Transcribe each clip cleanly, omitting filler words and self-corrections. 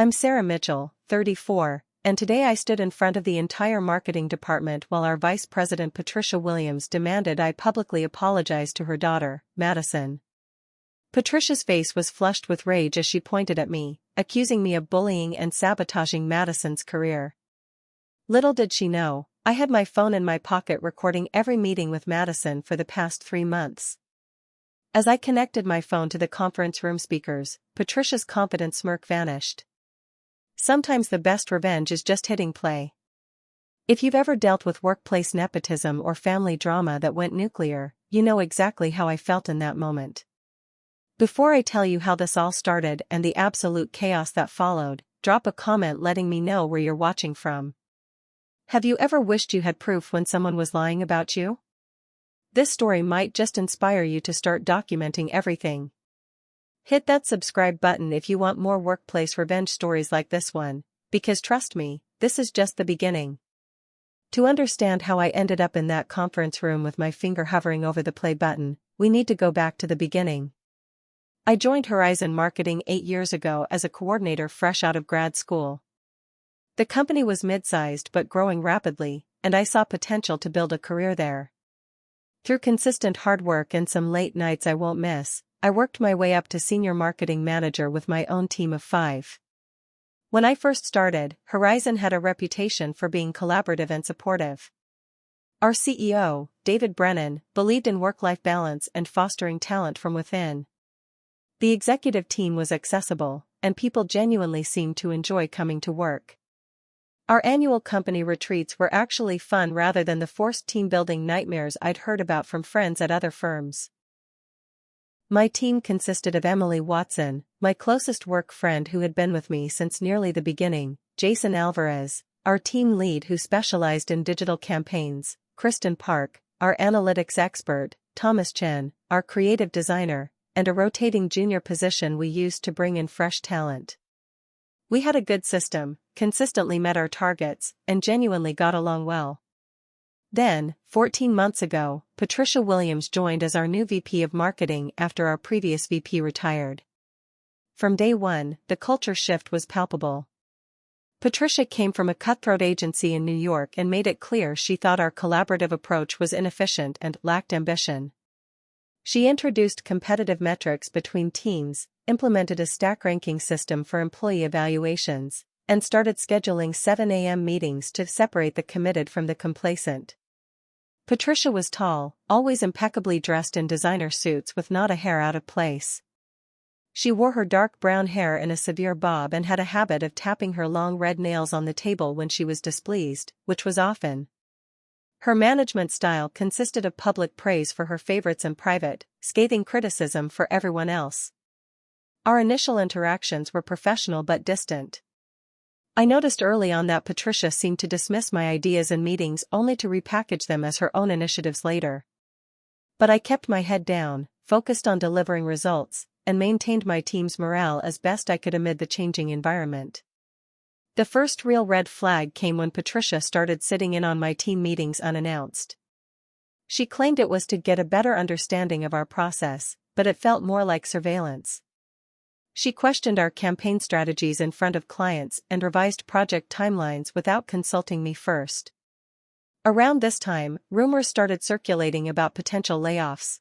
I'm Sarah Mitchell, 34, and today I stood in front of the entire marketing department while our Vice President Patricia Williams demanded I publicly apologize to her daughter, Madison. Patricia's face was flushed with rage as she pointed at me, accusing me of bullying and sabotaging Madison's career. Little did she know, I had my phone in my pocket recording every meeting with Madison for the past 3 months. As I connected my phone to the conference room speakers, Patricia's confident smirk vanished. Sometimes the best revenge is just hitting play. If you've ever dealt with workplace nepotism or family drama that went nuclear, you know exactly how I felt in that moment. Before I tell you how this all started and the absolute chaos that followed, drop a comment letting me know where you're watching from. Have you ever wished you had proof when someone was lying about you? This story might just inspire you to start documenting everything. Hit that subscribe button if you want more workplace revenge stories like this one, because trust me, this is just the beginning. To understand how I ended up in that conference room with my finger hovering over the play button, we need to go back to the beginning. I joined Horizon Marketing 8 years ago as a coordinator fresh out of grad school. The company was mid-sized but growing rapidly, and I saw potential to build a career there. Through consistent hard work and some late nights I won't miss, I worked my way up to senior marketing manager with my own team of 5. When I first started, Horizon had a reputation for being collaborative and supportive. Our CEO, David Brennan, believed in work-life balance and fostering talent from within. The executive team was accessible, and people genuinely seemed to enjoy coming to work. Our annual company retreats were actually fun rather than the forced team-building nightmares I'd heard about from friends at other firms. My team consisted of Emily Watson, my closest work friend who had been with me since nearly the beginning, Jason Alvarez, our team lead who specialized in digital campaigns, Kristen Park, our analytics expert, Thomas Chen, our creative designer, and a rotating junior position we used to bring in fresh talent. We had a good system, consistently met our targets, and genuinely got along well. Then, 14 months ago, Patricia Williams joined as our new VP of Marketing after our previous VP retired. From day one, the culture shift was palpable. Patricia came from a cutthroat agency in New York and made it clear she thought our collaborative approach was inefficient and lacked ambition. She introduced competitive metrics between teams, implemented a stack ranking system for employee evaluations, and started scheduling 7 a.m. meetings to separate the committed from the complacent. Patricia was tall, always impeccably dressed in designer suits with not a hair out of place. She wore her dark brown hair in a severe bob and had a habit of tapping her long red nails on the table when she was displeased, which was often. Her management style consisted of public praise for her favorites and private, scathing criticism for everyone else. Our initial interactions were professional but distant. I noticed early on that Patricia seemed to dismiss my ideas in meetings only to repackage them as her own initiatives later. But I kept my head down, focused on delivering results, and maintained my team's morale as best I could amid the changing environment. The first real red flag came when Patricia started sitting in on my team meetings unannounced. She claimed it was to get a better understanding of our process, but it felt more like surveillance. She questioned our campaign strategies in front of clients and revised project timelines without consulting me first. Around this time, rumors started circulating about potential layoffs.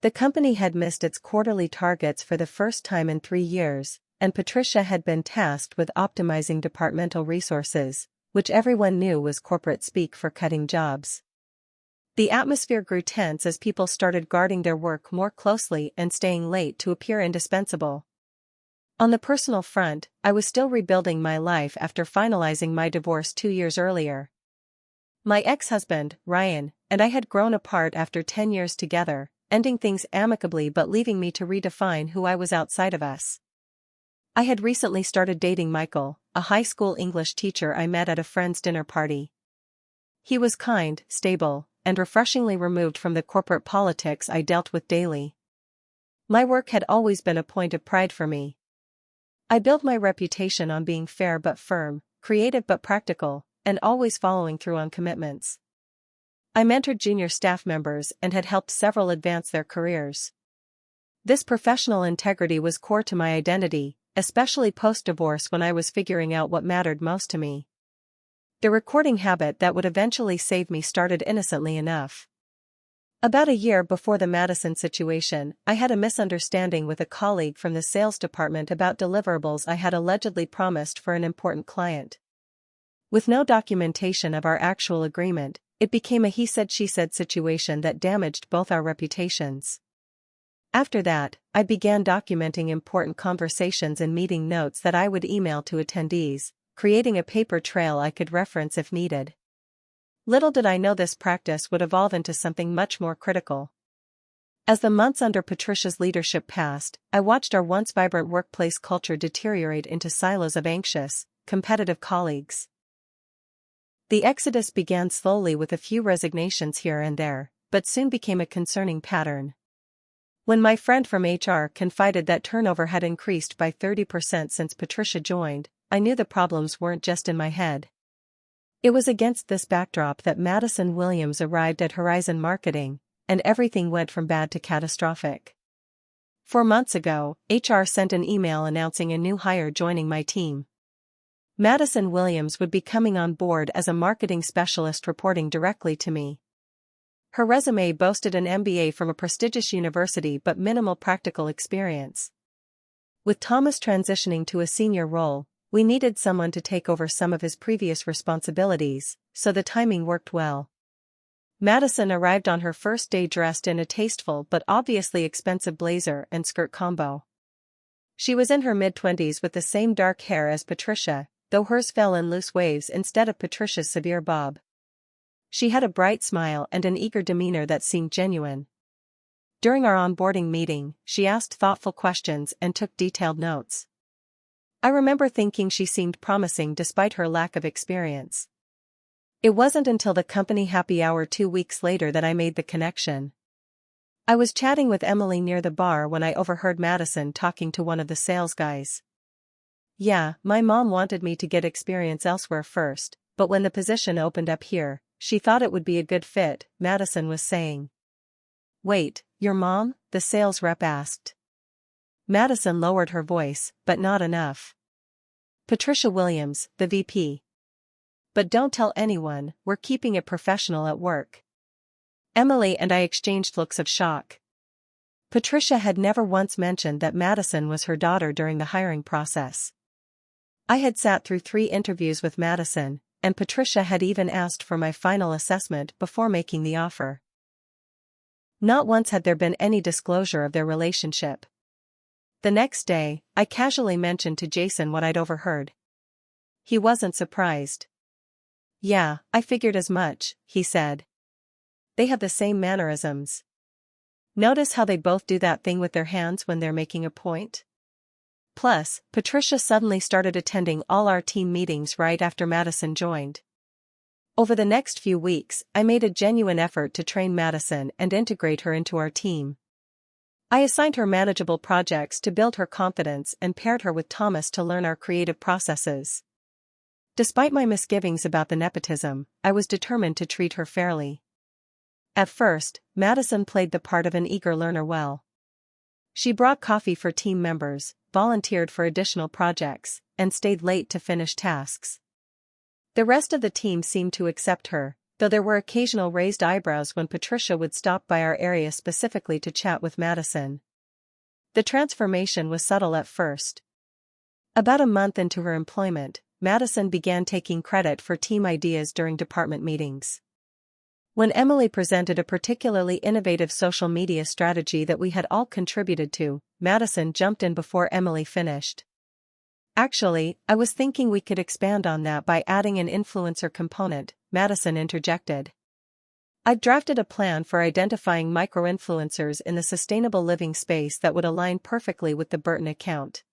The company had missed its quarterly targets for the first time in 3 years, and Patricia had been tasked with optimizing departmental resources, which everyone knew was corporate speak for cutting jobs. The atmosphere grew tense as people started guarding their work more closely and staying late to appear indispensable. On the personal front, I was still rebuilding my life after finalizing my divorce 2 years earlier. My ex-husband, Ryan, and I had grown apart after 10 years together, ending things amicably but leaving me to redefine who I was outside of us. I had recently started dating Michael, a high school English teacher I met at a friend's dinner party. He was kind, stable, and refreshingly removed from the corporate politics I dealt with daily. My work had always been a point of pride for me. I built my reputation on being fair but firm, creative but practical, and always following through on commitments. I mentored junior staff members and had helped several advance their careers. This professional integrity was core to my identity, especially post-divorce when I was figuring out what mattered most to me. The recording habit that would eventually save me started innocently enough. About a year before the Madison situation, I had a misunderstanding with a colleague from the sales department about deliverables I had allegedly promised for an important client. With no documentation of our actual agreement, it became a he-said-she-said situation that damaged both our reputations. After that, I began documenting important conversations and meeting notes that I would email to attendees, creating a paper trail I could reference if needed. Little did I know this practice would evolve into something much more critical. As the months under Patricia's leadership passed, I watched our once vibrant workplace culture deteriorate into silos of anxious, competitive colleagues. The exodus began slowly with a few resignations here and there, but soon became a concerning pattern. When my friend from HR confided that turnover had increased by 30% since Patricia joined, I knew the problems weren't just in my head. It was against this backdrop that Madison Williams arrived at Horizon Marketing, and everything went from bad to catastrophic. 4 months ago, HR sent an email announcing a new hire joining my team. Madison Williams would be coming on board as a marketing specialist reporting directly to me. Her resume boasted an MBA from a prestigious university but minimal practical experience. With Thomas transitioning to a senior role, we needed someone to take over some of his previous responsibilities, so the timing worked well. Madison arrived on her first day dressed in a tasteful but obviously expensive blazer and skirt combo. She was in her mid-20s with the same dark hair as Patricia, though hers fell in loose waves instead of Patricia's severe bob. She had a bright smile and an eager demeanor that seemed genuine. During our onboarding meeting, she asked thoughtful questions and took detailed notes. I remember thinking she seemed promising despite her lack of experience. It wasn't until the company happy hour 2 weeks later that I made the connection. I was chatting with Emily near the bar when I overheard Madison talking to one of the sales guys. "Yeah, my mom wanted me to get experience elsewhere first, but when the position opened up here, she thought it would be a good fit," Madison was saying. "Wait, your mom?" the sales rep asked. Madison lowered her voice, but not enough. "Patricia Williams, the VP. But don't tell anyone, we're keeping it professional at work." Emily and I exchanged looks of shock. Patricia had never once mentioned that Madison was her daughter during the hiring process. I had sat through 3 interviews with Madison, and Patricia had even asked for my final assessment before making the offer. Not once had there been any disclosure of their relationship. The next day, I casually mentioned to Jason what I'd overheard. He wasn't surprised. "Yeah, I figured as much," he said. "They have the same mannerisms. Notice how they both do that thing with their hands when they're making a point?" Plus, Patricia suddenly started attending all our team meetings right after Madison joined. Over the next few weeks, I made a genuine effort to train Madison and integrate her into our team. I assigned her manageable projects to build her confidence and paired her with Thomas to learn our creative processes. Despite my misgivings about the nepotism, I was determined to treat her fairly. At first, Madison played the part of an eager learner well. She brought coffee for team members, volunteered for additional projects, and stayed late to finish tasks. The rest of the team seemed to accept her, though there were occasional raised eyebrows when Patricia would stop by our area specifically to chat with Madison. The transformation was subtle at first. About a month into her employment, Madison began taking credit for team ideas during department meetings. When Emily presented a particularly innovative social media strategy that we had all contributed to, Madison jumped in before Emily finished. "Actually, I was thinking we could expand on that by adding an influencer component," Madison interjected. "I've drafted a plan for identifying micro-influencers in the sustainable living space that would align perfectly with the Burton account."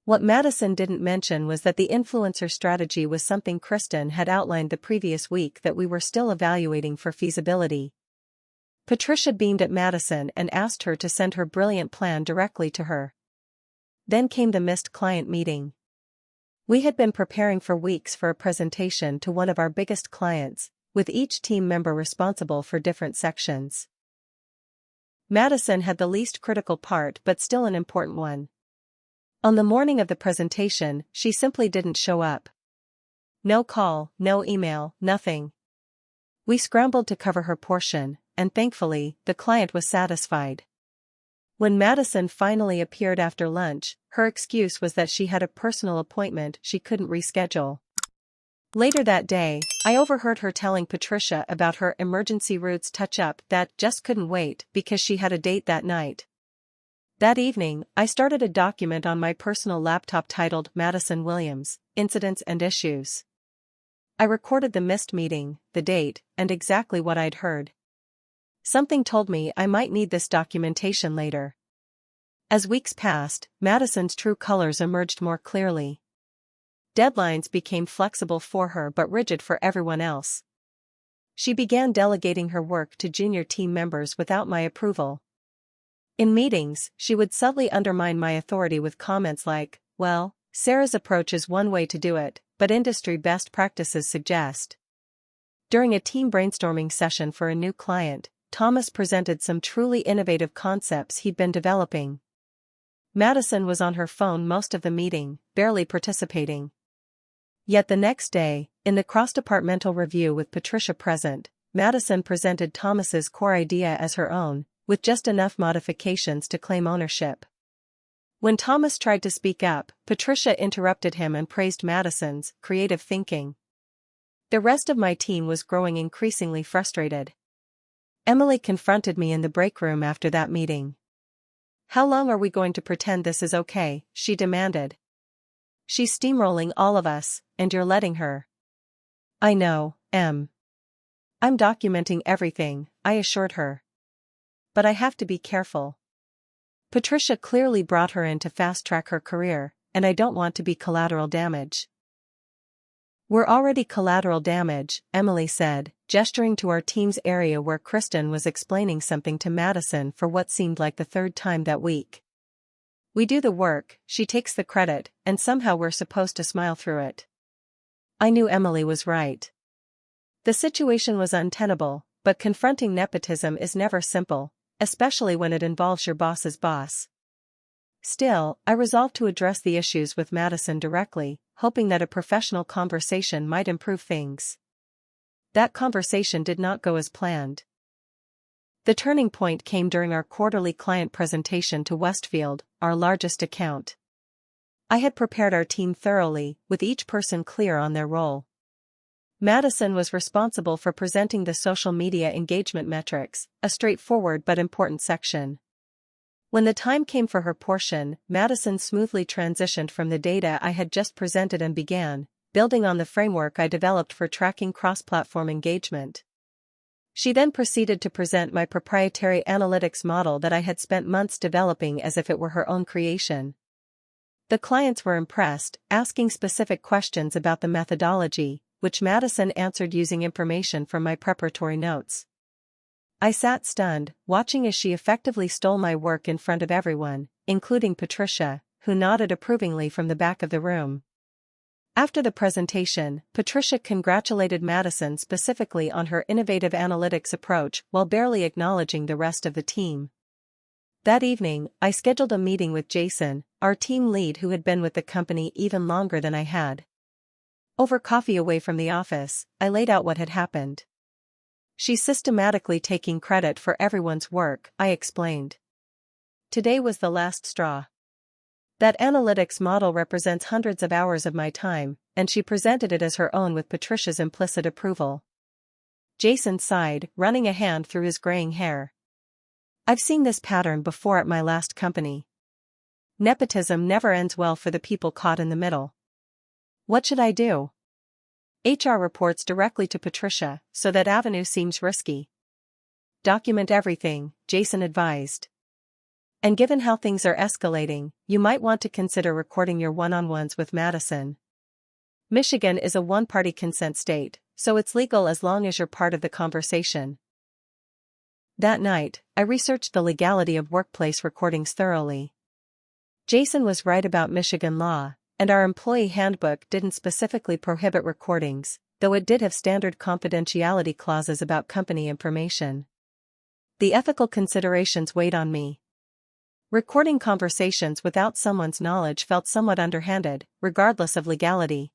What Madison didn't mention was that the influencer strategy was something Kristen had outlined the previous week that we were still evaluating for feasibility. Patricia beamed at Madison and asked her to send her brilliant plan directly to her. Then came the missed client meeting. We had been preparing for weeks for a presentation to one of our biggest clients, with each team member responsible for different sections. Madison had the least critical part but still an important one. On the morning of the presentation, she simply didn't show up. No call, no email, nothing. We scrambled to cover her portion, and thankfully, the client was satisfied. When Madison finally appeared after lunch, her excuse was that she had a personal appointment she couldn't reschedule. Later that day, I overheard her telling Patricia about her emergency roots touch-up that just couldn't wait because she had a date that night. That evening, I started a document on my personal laptop titled Madison Williams, Incidents and Issues. I recorded the missed meeting, the date, and exactly what I'd heard. Something told me I might need this documentation later. As weeks passed, Madison's true colors emerged more clearly. Deadlines became flexible for her but rigid for everyone else. She began delegating her work to junior team members without my approval. In meetings, she would subtly undermine my authority with comments like, "Well, Sarah's approach is one way to do it, but industry best practices suggest." During a team brainstorming session for a new client, Thomas presented some truly innovative concepts he'd been developing. Madison was on her phone most of the meeting, barely participating. Yet the next day, in the cross-departmental review with Patricia present, Madison presented Thomas's core idea as her own, with just enough modifications to claim ownership. When Thomas tried to speak up, Patricia interrupted him and praised Madison's creative thinking. The rest of my team was growing increasingly frustrated. Emily confronted me in the break room after that meeting. "How long are we going to pretend this is okay?" she demanded. "She's steamrolling all of us, and you're letting her." "I know, Em. I'm documenting everything," I assured her. "But I have to be careful. Patricia clearly brought her in to fast-track her career, and I don't want to be collateral damage." "We're already collateral damage," Emily said, gesturing to our team's area where Kristen was explaining something to Madison for what seemed like the third time that week. "We do the work, she takes the credit, and somehow we're supposed to smile through it." I knew Emily was right. The situation was untenable, but confronting nepotism is never simple, especially when it involves your boss's boss. Still, I resolved to address the issues with Madison directly, hoping that a professional conversation might improve things. That conversation did not go as planned. The turning point came during our quarterly client presentation to Westfield, our largest account. I had prepared our team thoroughly, with each person clear on their role. Madison was responsible for presenting the social media engagement metrics, a straightforward but important section. When the time came for her portion, Madison smoothly transitioned from the data I had just presented and began, building on the framework I developed for tracking cross-platform engagement. She then proceeded to present my proprietary analytics model that I had spent months developing as if it were her own creation. The clients were impressed, asking specific questions about the methodology, which Madison answered using information from my preparatory notes. I sat stunned, watching as she effectively stole my work in front of everyone, including Patricia, who nodded approvingly from the back of the room. After the presentation, Patricia congratulated Madison specifically on her innovative analytics approach while barely acknowledging the rest of the team. That evening, I scheduled a meeting with Jason, our team lead who had been with the company even longer than I had. Over coffee away from the office, I laid out what had happened. "She's systematically taking credit for everyone's work," I explained. "Today was the last straw. That analytics model represents hundreds of hours of my time, and she presented it as her own with Patricia's implicit approval." Jason sighed, running a hand through his graying hair. "I've seen this pattern before at my last company. Nepotism never ends well for the people caught in the middle. What should I do?" "HR reports directly to Patricia, so that avenue seems risky." "Document everything," Jason advised. "And given how things are escalating, you might want to consider recording your one-on-ones with Madison. Michigan is a one-party consent state, so it's legal as long as you're part of the conversation." That night, I researched the legality of workplace recordings thoroughly. Jason was right about Michigan law, and our employee handbook didn't specifically prohibit recordings, though it did have standard confidentiality clauses about company information. The ethical considerations weighed on me. Recording conversations without someone's knowledge felt somewhat underhanded, regardless of legality.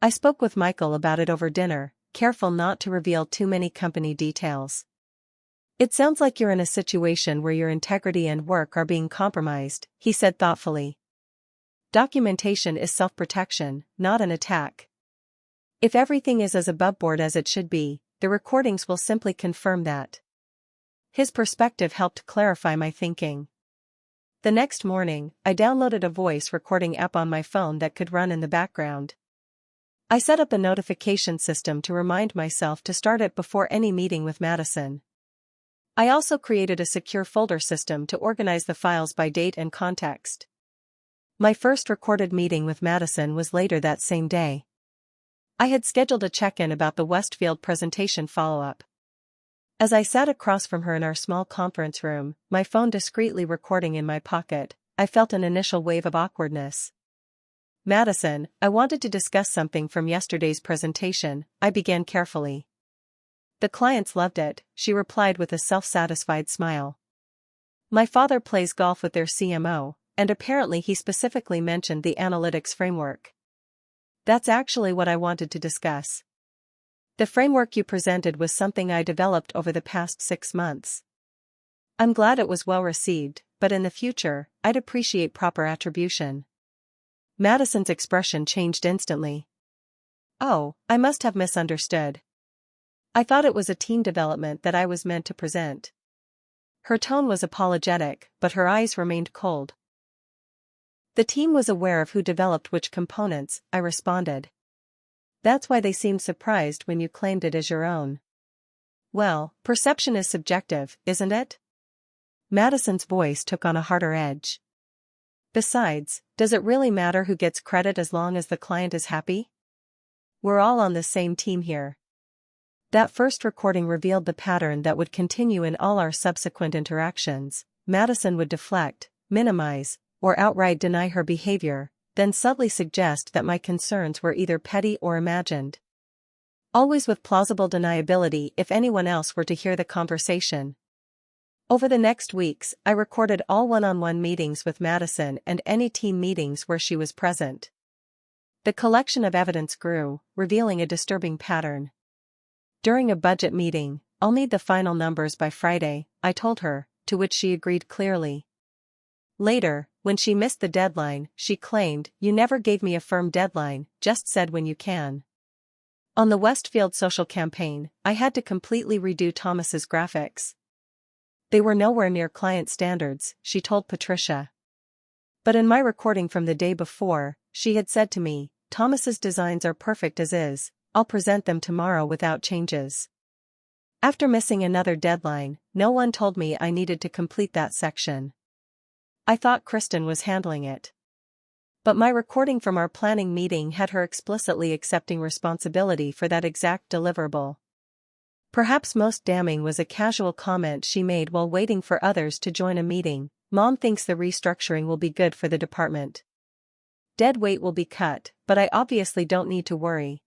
I spoke with Michael about it over dinner, careful not to reveal too many company details. "It sounds like you're in a situation where your integrity and work are being compromised," he said thoughtfully. "Documentation is self-protection, not an attack. If everything is as aboveboard as it should be, the recordings will simply confirm that." His perspective helped clarify my thinking. The next morning, I downloaded a voice recording app on my phone that could run in the background. I set up a notification system to remind myself to start it before any meeting with Madison. I also created a secure folder system to organize the files by date and context. My first recorded meeting with Madison was later that same day. I had scheduled a check-in about the Westfield presentation follow-up. As I sat across from her in our small conference room, my phone discreetly recording in my pocket, I felt an initial wave of awkwardness. "Madison, I wanted to discuss something from yesterday's presentation," I began carefully. "The clients loved it," she replied with a self-satisfied smile. "My father plays golf with their CMO, and apparently he specifically mentioned the analytics framework. That's actually what I wanted to discuss. The framework you presented was something I developed over the past 6 months. I'm glad it was well received, but in the future, I'd appreciate proper attribution." Madison's expression changed instantly. "Oh, I must have misunderstood. I thought it was a team development that I was meant to present." Her tone was apologetic, but her eyes remained cold. "The team was aware of who developed which components," I responded. "That's why they seemed surprised when you claimed it as your own." "Well, perception is subjective, isn't it?" Madison's voice took on a harder edge. "Besides, does it really matter who gets credit as long as the client is happy? We're all on the same team here." That first recording revealed the pattern that would continue in all our subsequent interactions. Madison would deflect, minimize, or outright deny her behavior, then subtly suggest that my concerns were either petty or imagined. Always with plausible deniability if anyone else were to hear the conversation. Over the next weeks, I recorded all one-on-one meetings with Madison and any team meetings where she was present. The collection of evidence grew, revealing a disturbing pattern. During a budget meeting, "I'll need the final numbers by Friday," I told her, to which she agreed clearly. Later, when she missed the deadline, she claimed, "You never gave me a firm deadline, just said when you can." On the Westfield social campaign, I had to completely redo Thomas's graphics. "They were nowhere near client standards," she told Patricia. But in my recording from the day before, she had said to me, "Thomas's designs are perfect as is, I'll present them tomorrow without changes." After missing another deadline, no one told me I needed to complete that section. I thought Kristen was handling it. But my recording from our planning meeting had her explicitly accepting responsibility for that exact deliverable. Perhaps most damning was a casual comment she made while waiting for others to join a meeting. "Mom thinks the restructuring will be good for the department. Dead weight will be cut, but I obviously don't need to worry."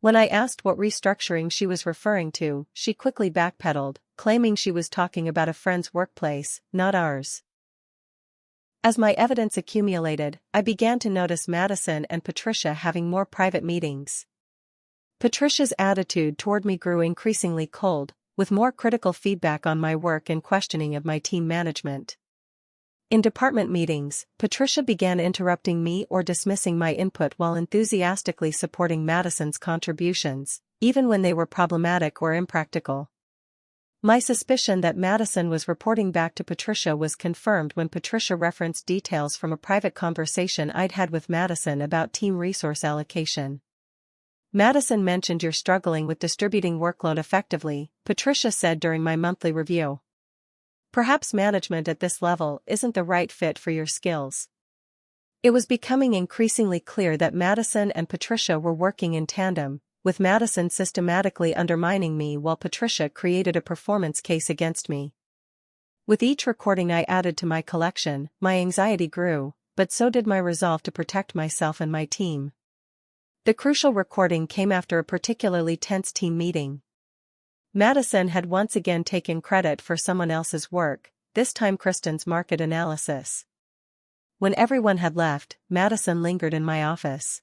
When I asked what restructuring she was referring to, she quickly backpedaled, claiming she was talking about a friend's workplace, not ours. As my evidence accumulated, I began to notice Madison and Patricia having more private meetings. Patricia's attitude toward me grew increasingly cold, with more critical feedback on my work and questioning of my team management. In department meetings, Patricia began interrupting me or dismissing my input while enthusiastically supporting Madison's contributions, even when they were problematic or impractical. My suspicion that Madison was reporting back to Patricia was confirmed when Patricia referenced details from a private conversation I'd had with Madison about team resource allocation. "Madison mentioned you're struggling with distributing workload effectively," Patricia said during my monthly review. "Perhaps management at this level isn't the right fit for your skills." It was becoming increasingly clear that Madison and Patricia were working in tandem, with Madison systematically undermining me while Patricia created a performance case against me. With each recording I added to my collection, my anxiety grew, but so did my resolve to protect myself and my team. The crucial recording came after a particularly tense team meeting. Madison had once again taken credit for someone else's work, this time Kristen's market analysis. When everyone had left, Madison lingered in my office.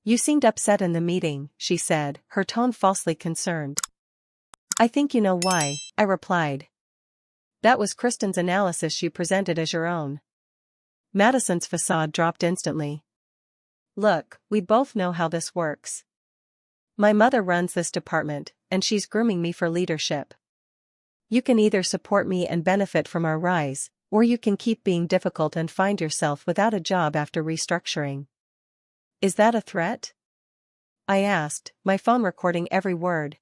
"You seemed upset in the meeting," she said, her tone falsely concerned. "I think you know why," I replied. "That was Kristen's analysis you presented as your own." Madison's facade dropped instantly. "Look, we both know how this works. My mother runs this department, and she's grooming me for leadership. You can either support me and benefit from our rise, or you can keep being difficult and find yourself without a job after restructuring." "Is that a threat?" I asked, my phone recording every word.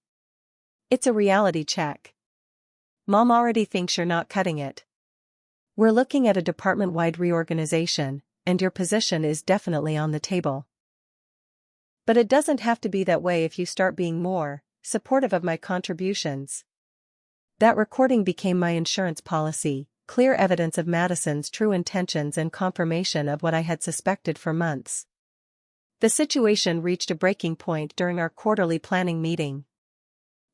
"It's a reality check. Mom already thinks you're not cutting it. We're looking at a department-wide reorganization, and your position is definitely on the table. But it doesn't have to be that way if you start being more supportive of my contributions." That recording became my insurance policy, clear evidence of Madison's true intentions and confirmation of what I had suspected for months. The situation reached a breaking point during our quarterly planning meeting.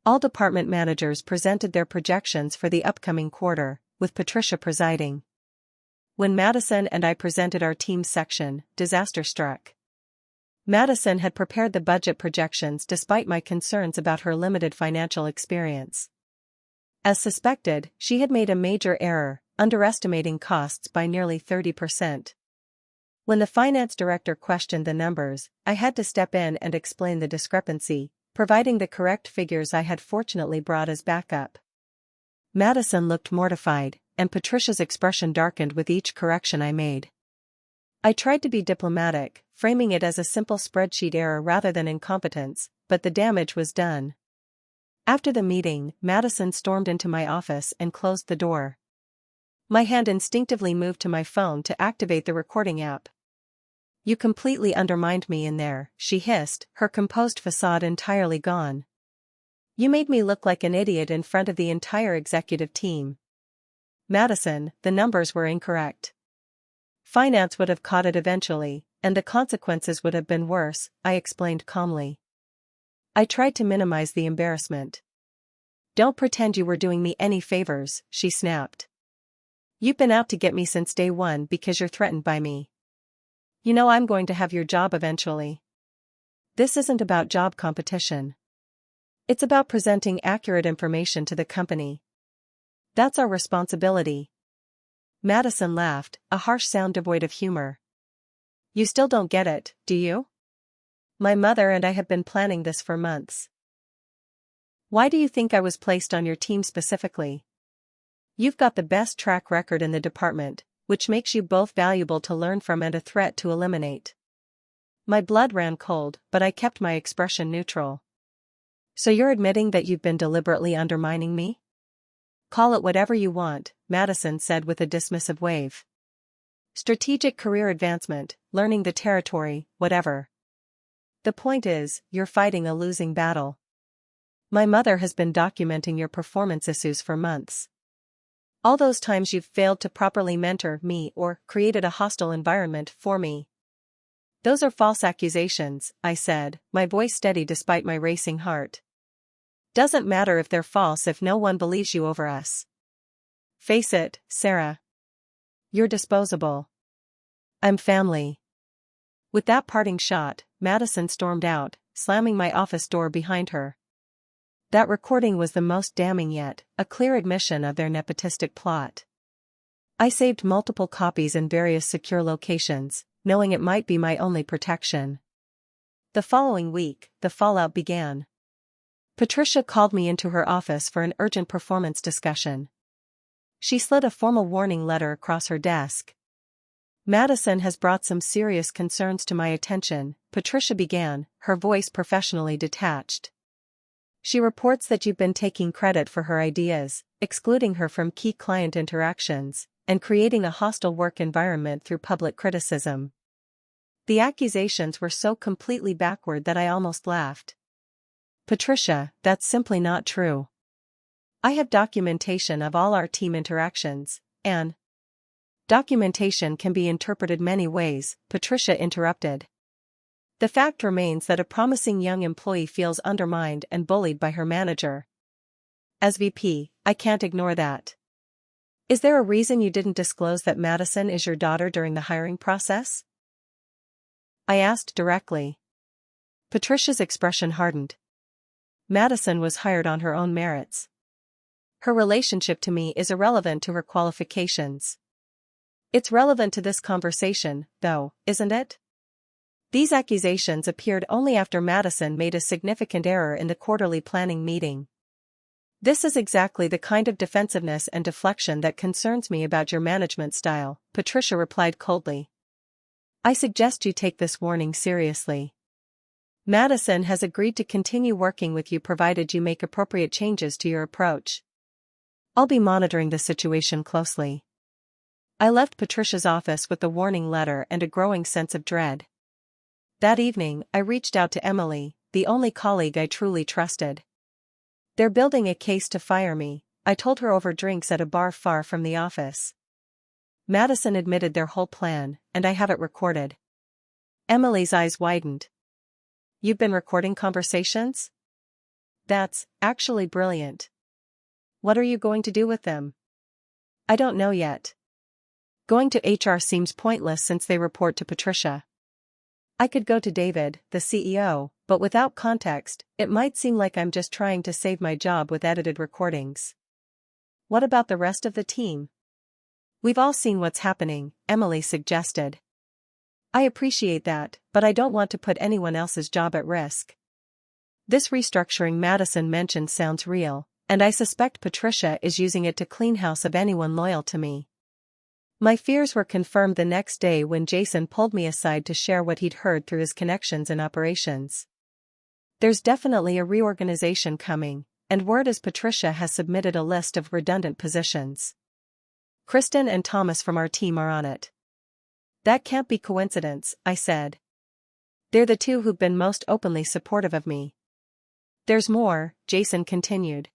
All department managers presented their projections for the upcoming quarter, with Patricia presiding. When Madison and I presented our team section, disaster struck. Madison had prepared the budget projections despite my concerns about her limited financial experience. As suspected, she had made a major error, underestimating costs by nearly 30%. When the finance director questioned the numbers, I had to step in and explain the discrepancy, providing the correct figures I had fortunately brought as backup. Madison looked mortified, and Patricia's expression darkened with each correction I made. I tried to be diplomatic, framing it as a simple spreadsheet error rather than incompetence, but the damage was done. After the meeting, Madison stormed into my office and closed the door. My hand instinctively moved to my phone to activate the recording app. "You completely undermined me in there," she hissed, her composed facade entirely gone. "You made me look like an idiot in front of the entire executive team." "Madison, the numbers were incorrect. Finance would have caught it eventually, and the consequences would have been worse," I explained calmly. I tried to minimize the embarrassment. "Don't pretend you were doing me any favors," she snapped. "You've been out to get me since day one because you're threatened by me. You know I'm going to have your job eventually. This isn't about job competition. It's about presenting accurate information to the company. That's our responsibility." Madison laughed, a harsh sound devoid of humor. "You still don't get it, do you? My mother and I have been planning this for months. Why do you think I was placed on your team specifically? You've got the best track record in the department, which makes you both valuable to learn from and a threat to eliminate." My blood ran cold, but I kept my expression neutral. "So you're admitting that you've been deliberately undermining me?" "Call it whatever you want," Madison said with a dismissive wave. "Strategic career advancement, learning the territory, whatever. The point is, you're fighting a losing battle. My mother has been documenting your performance issues for months. All those times you've failed to properly mentor me or created a hostile environment for me." "Those are false accusations," I said, my voice steady despite my racing heart. "Doesn't matter if they're false if no one believes you over us. Face it, Sarah. You're disposable. I'm family." With that parting shot, Madison stormed out, slamming my office door behind her. That recording was the most damning yet, a clear admission of their nepotistic plot. I saved multiple copies in various secure locations, knowing it might be my only protection. The following week, the fallout began. Patricia called me into her office for an urgent performance discussion. She slid a formal warning letter across her desk. "Madison has brought some serious concerns to my attention," Patricia began, her voice professionally detached. "She reports that you've been taking credit for her ideas, excluding her from key client interactions, and creating a hostile work environment through public criticism." The accusations were so completely backward that I almost laughed. "Patricia, that's simply not true. I have documentation of all our team interactions, and—" "Documentation can be interpreted many ways," Patricia interrupted. "The fact remains that a promising young employee feels undermined and bullied by her manager. As VP, I can't ignore that. Is there a reason you didn't disclose that Madison is your daughter during the hiring process? I asked directly. Patricia's expression hardened. Madison was hired on her own merits. Her relationship to me is irrelevant to her qualifications. It's relevant to this conversation, though, isn't it? These accusations appeared only after Madison made a significant error in the quarterly planning meeting. This is exactly the kind of defensiveness and deflection that concerns me about your management style, Patricia replied coldly. I suggest you take this warning seriously. Madison has agreed to continue working with you provided you make appropriate changes to your approach. I'll be monitoring the situation closely. I left Patricia's office with the warning letter and a growing sense of dread. That evening, I reached out to Emily, the only colleague I truly trusted. They're building a case to fire me, I told her over drinks at a bar far from the office. Madison admitted their whole plan, and I have it recorded. Emily's eyes widened. You've been recording conversations? That's actually brilliant. What are you going to do with them? I don't know yet. Going to HR seems pointless since they report to Patricia. I could go to David, the CEO, but without context, it might seem like I'm just trying to save my job with edited recordings. What about the rest of the team? We've all seen what's happening, Emily suggested. I appreciate that, but I don't want to put anyone else's job at risk. This restructuring Madison mentioned sounds real, and I suspect Patricia is using it to clean house of anyone loyal to me. My fears were confirmed the next day when Jason pulled me aside to share what he'd heard through his connections in operations. There's definitely a reorganization coming, and word is Patricia has submitted a list of redundant positions. Kristen and Thomas from our team are on it. That can't be coincidence, I said. They're the two who've been most openly supportive of me. There's more, Jason continued.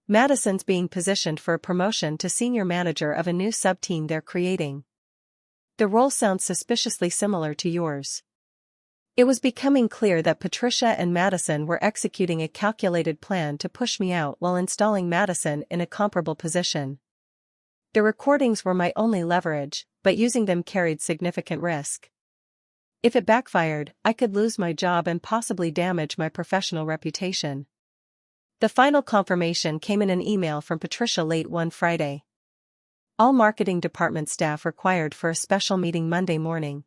Madison's being positioned for a promotion to senior manager of a new sub-team they're creating. The role sounds suspiciously similar to yours. It was becoming clear that Patricia and Madison were executing a calculated plan to push me out while installing Madison in a comparable position. The recordings were my only leverage, but using them carried significant risk. If it backfired, I could lose my job and possibly damage my professional reputation. The final confirmation came in an email from Patricia late one Friday. All marketing department staff required for a special meeting Monday morning.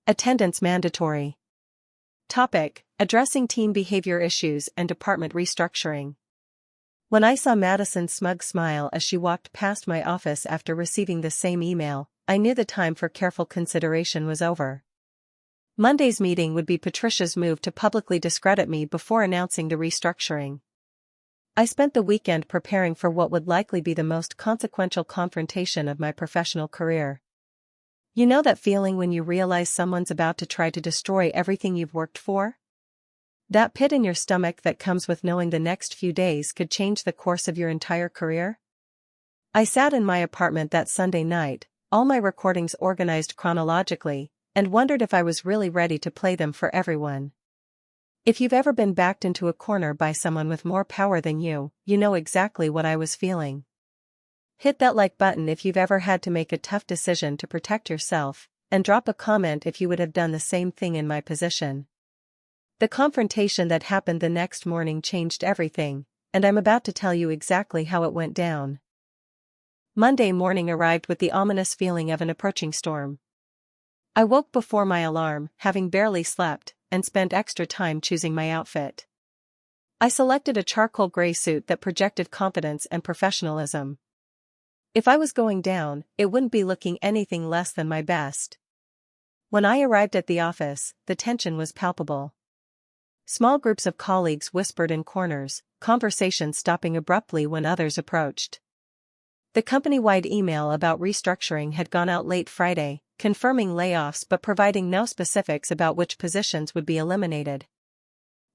Attendance mandatory. Topic: Addressing team behavior issues and department restructuring. When I saw Madison's smug smile as she walked past my office after receiving the same email, I knew the time for careful consideration was over. Monday's meeting would be Patricia's move to publicly discredit me before announcing the restructuring. I spent the weekend preparing for what would likely be the most consequential confrontation of my professional career. You know that feeling when you realize someone's about to try to destroy everything you've worked for? That pit in your stomach that comes with knowing the next few days could change the course of your entire career? I sat in my apartment that Sunday night, all my recordings organized chronologically, and wondered if I was really ready to play them for everyone. If you've ever been backed into a corner by someone with more power than you, you know exactly what I was feeling. Hit that like button if you've ever had to make a tough decision to protect yourself, and drop a comment if you would have done the same thing in my position. The confrontation that happened the next morning changed everything, and I'm about to tell you exactly how it went down. Monday morning arrived with the ominous feeling of an approaching storm. I woke before my alarm, having barely slept, and spent extra time choosing my outfit. I selected a charcoal gray suit that projected confidence and professionalism. If I was going down, it wouldn't be looking anything less than my best. When I arrived at the office, the tension was palpable. Small groups of colleagues whispered in corners, conversations stopping abruptly when others approached. The company-wide email about restructuring had gone out late Friday, confirming layoffs but providing no specifics about which positions would be eliminated.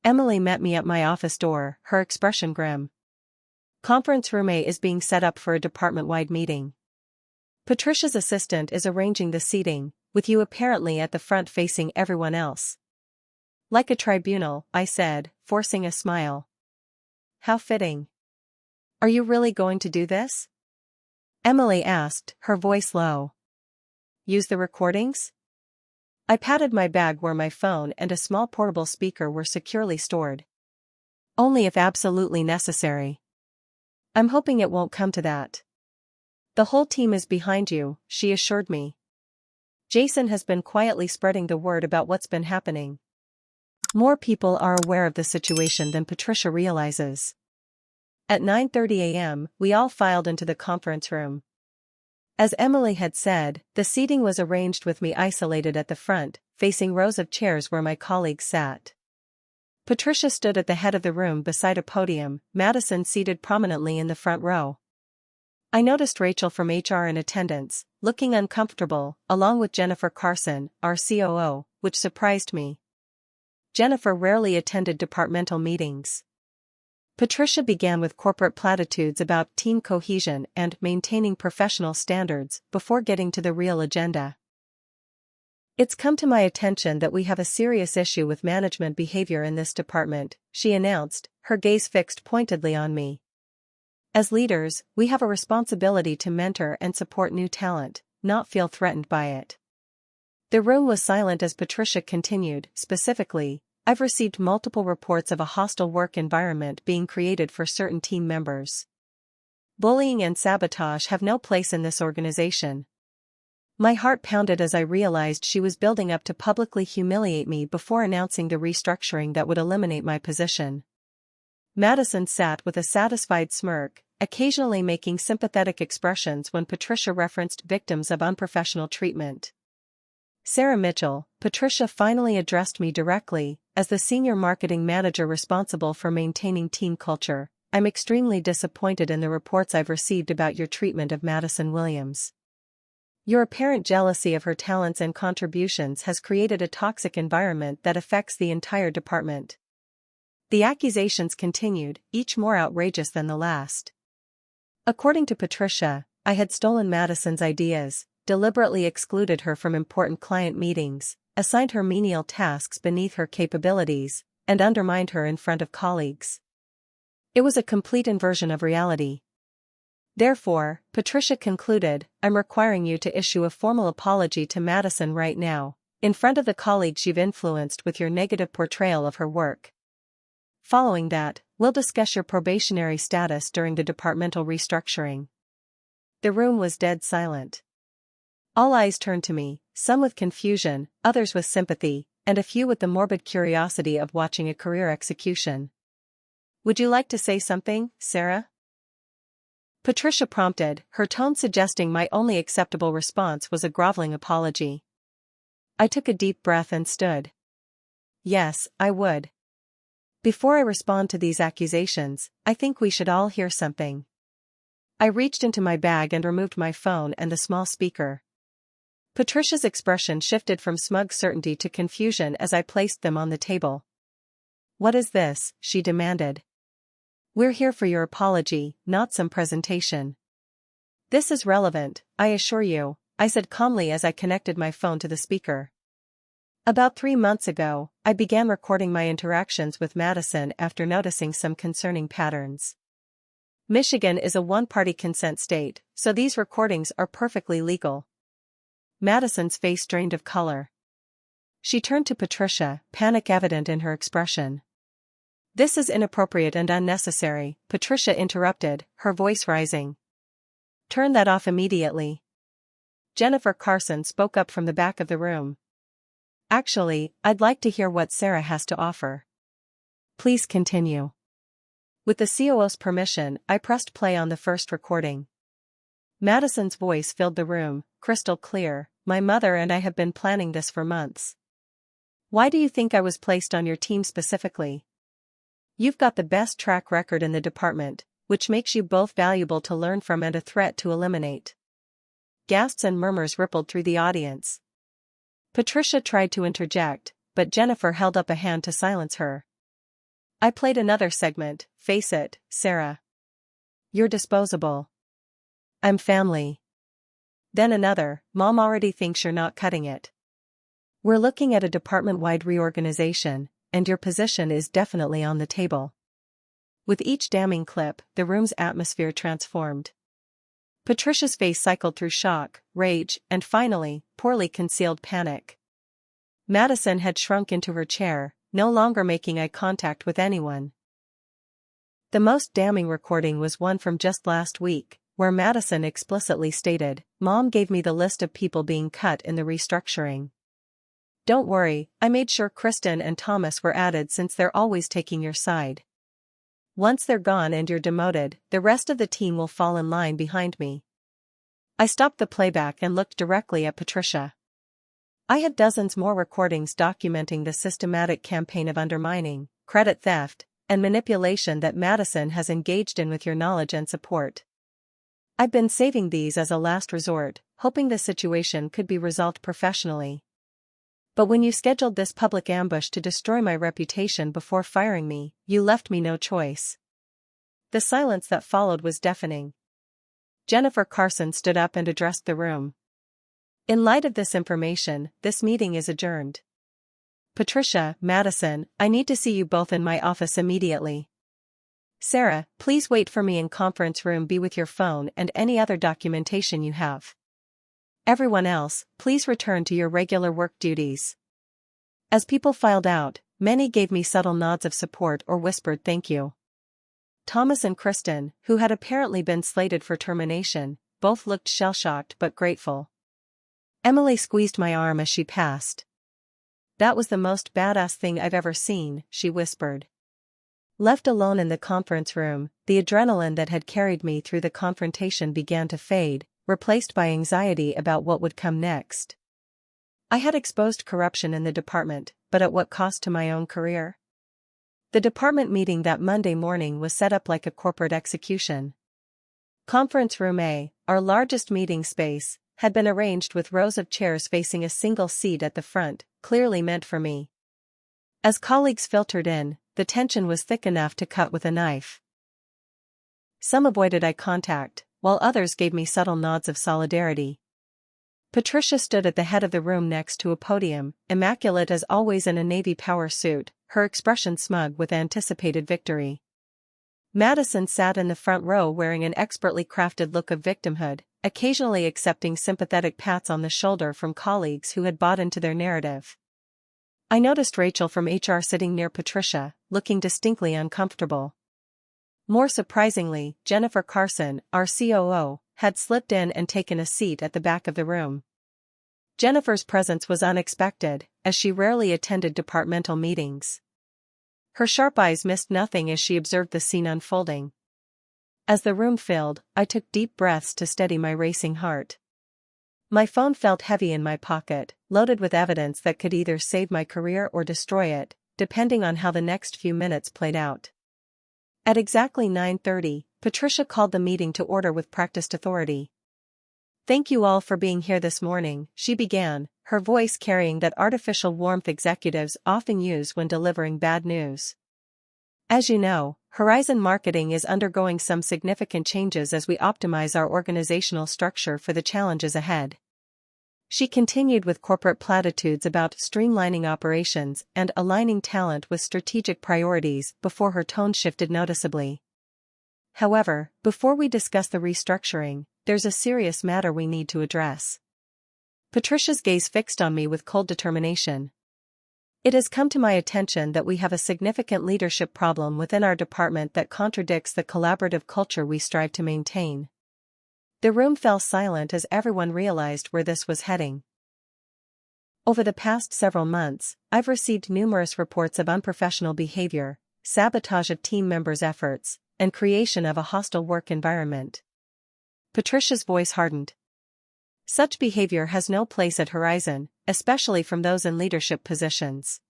Emily met me at my office door, her expression grim. Conference room A is being set up for a department-wide meeting. Patricia's assistant is arranging the seating, with you apparently at the front facing everyone else. Like a tribunal, I said, forcing a smile. How fitting. Are you really going to do this? Emily asked, her voice low. Use the recordings? I patted my bag where my phone and a small portable speaker were securely stored. Only if absolutely necessary. I'm hoping it won't come to that. The whole team is behind you, she assured me. Jason has been quietly spreading the word about what's been happening. More people are aware of the situation than Patricia realizes. At 9:30 a.m., we all filed into the conference room. As Emily had said, the seating was arranged with me isolated at the front, facing rows of chairs where my colleagues sat. Patricia stood at the head of the room beside a podium, Madison seated prominently in the front row. I noticed Rachel from HR in attendance, looking uncomfortable, along with Jennifer Carson, our COO, which surprised me. Jennifer rarely attended departmental meetings. Patricia began with corporate platitudes about team cohesion and maintaining professional standards before getting to the real agenda. It's come to my attention that we have a serious issue with management behavior in this department, she announced, her gaze fixed pointedly on me. As leaders, we have a responsibility to mentor and support new talent, not feel threatened by it. The room was silent as Patricia continued, specifically, I've received multiple reports of a hostile work environment being created for certain team members. Bullying and sabotage have no place in this organization. My heart pounded as I realized she was building up to publicly humiliate me before announcing the restructuring that would eliminate my position. Madison sat with a satisfied smirk, occasionally making sympathetic expressions when Patricia referenced victims of unprofessional treatment. Sarah Mitchell, Patricia finally addressed me directly, as the senior marketing manager responsible for maintaining team culture. I'm extremely disappointed in the reports I've received about your treatment of Madison Williams. Your apparent jealousy of her talents and contributions has created a toxic environment that affects the entire department. The accusations continued, each more outrageous than the last. According to Patricia, I had stolen Madison's ideas, deliberately excluded her from important client meetings, assigned her menial tasks beneath her capabilities, and undermined her in front of colleagues. It was a complete inversion of reality. Therefore, Patricia concluded, I'm requiring you to issue a formal apology to Madison right now, in front of the colleagues you've influenced with your negative portrayal of her work. Following that, we'll discuss your probationary status during the departmental restructuring. The room was dead silent. All eyes turned to me, some with confusion, others with sympathy, and a few with the morbid curiosity of watching a career execution. Would you like to say something, Sarah? Patricia prompted, her tone suggesting my only acceptable response was a groveling apology. I took a deep breath and stood. Yes, I would. Before I respond to these accusations, I think we should all hear something. I reached into my bag and removed my phone and the small speaker. Patricia's expression shifted from smug certainty to confusion as I placed them on the table. What is this? She demanded. We're here for your apology, not some presentation. This is relevant, I assure you, I said calmly as I connected my phone to the speaker. About 3 months ago, I began recording my interactions with Madison after noticing some concerning patterns. Michigan is a one-party consent state, so these recordings are perfectly legal. Madison's face drained of color. She turned to Patricia, panic evident in her expression. This is inappropriate and unnecessary, Patricia interrupted, her voice rising. Turn that off immediately. Jennifer Carson spoke up from the back of the room. Actually, I'd like to hear what Sarah has to offer. Please continue. With the COO's permission, I pressed play on the first recording. Madison's voice filled the room, crystal clear. My mother and I have been planning this for months. Why do you think I was placed on your team specifically? You've got the best track record in the department, which makes you both valuable to learn from and a threat to eliminate. Gasps and murmurs rippled through the audience. Patricia tried to interject, but Jennifer held up a hand to silence her. I played another segment, face it, Sarah. You're disposable. I'm family. Then another, Mom already thinks you're not cutting it. We're looking at a department-wide reorganization, and your position is definitely on the table. With each damning clip, the room's atmosphere transformed. Patricia's face cycled through shock, rage, and finally, poorly concealed panic. Madison had shrunk into her chair, no longer making eye contact with anyone. The most damning recording was one from just last week, where Madison explicitly stated, "Mom gave me the list of people being cut in the restructuring. Don't worry, I made sure Kristen and Thomas were added since they're always taking your side. Once they're gone and you're demoted, the rest of the team will fall in line behind me." I stopped the playback and looked directly at Patricia. I had dozens more recordings documenting the systematic campaign of undermining, credit theft, and manipulation that Madison has engaged in with your knowledge and support. I've been saving these as a last resort, hoping the situation could be resolved professionally. But when you scheduled this public ambush to destroy my reputation before firing me, you left me no choice. The silence that followed was deafening. Jennifer Carson stood up and addressed the room. "In light of this information, this meeting is adjourned. Patricia, Madison, I need to see you both in my office immediately. Sarah, please wait for me in conference room B with your phone and any other documentation you have. Everyone else, please return to your regular work duties." As people filed out, many gave me subtle nods of support or whispered thank you. Thomas and Kristen, who had apparently been slated for termination, both looked shell-shocked but grateful. Emily squeezed my arm as she passed. "That was the most badass thing I've ever seen," she whispered. Left alone in the conference room, the adrenaline that had carried me through the confrontation began to fade, replaced by anxiety about what would come next. I had exposed corruption in the department, but at what cost to my own career? The department meeting that Monday morning was set up like a corporate execution. Conference Room A, our largest meeting space, had been arranged with rows of chairs facing a single seat at the front, clearly meant for me. As colleagues filtered in, the tension was thick enough to cut with a knife. Some avoided eye contact, while others gave me subtle nods of solidarity. Patricia stood at the head of the room next to a podium, immaculate as always in a Navy power suit, her expression smug with anticipated victory. Madison sat in the front row wearing an expertly crafted look of victimhood, occasionally accepting sympathetic pats on the shoulder from colleagues who had bought into their narrative. I noticed Rachel from HR sitting near Patricia, looking distinctly uncomfortable. More surprisingly, Jennifer Carson, our COO, had slipped in and taken a seat at the back of the room. Jennifer's presence was unexpected, as she rarely attended departmental meetings. Her sharp eyes missed nothing as she observed the scene unfolding. As the room filled, I took deep breaths to steady my racing heart. My phone felt heavy in my pocket, loaded with evidence that could either save my career or destroy it, depending on how the next few minutes played out. At exactly 9:30, Patricia called the meeting to order with practiced authority. "Thank you all for being here this morning," she began, her voice carrying that artificial warmth executives often use when delivering bad news. "As you know, Horizon Marketing is undergoing some significant changes as we optimize our organizational structure for the challenges ahead." She continued with corporate platitudes about streamlining operations and aligning talent with strategic priorities before her tone shifted noticeably. "However, before we discuss the restructuring, there's a serious matter we need to address." Patricia's gaze fixed on me with cold determination. "It has come to my attention that we have a significant leadership problem within our department that contradicts the collaborative culture we strive to maintain." The room fell silent as everyone realized where this was heading. Over the past several months, I've received numerous reports of unprofessional behavior, sabotage of team members' efforts, and creation of a hostile work environment. Patricia's voice hardened. "Such behavior has no place at Horizon, especially from those in leadership positions."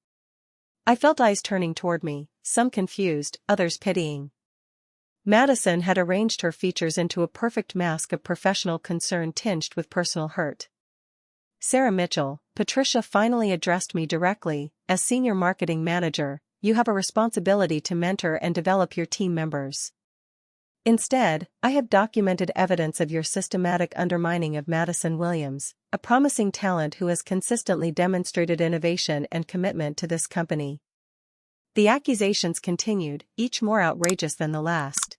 I felt eyes turning toward me, some confused, others pitying. Madison had arranged her features into a perfect mask of professional concern tinged with personal hurt. "Sarah Mitchell," Patricia finally addressed me directly, "as Senior Marketing Manager, you have a responsibility to mentor and develop your team members. Instead, I have documented evidence of your systematic undermining of Madison Williams, a promising talent who has consistently demonstrated innovation and commitment to this company." The accusations continued, each more outrageous than the last.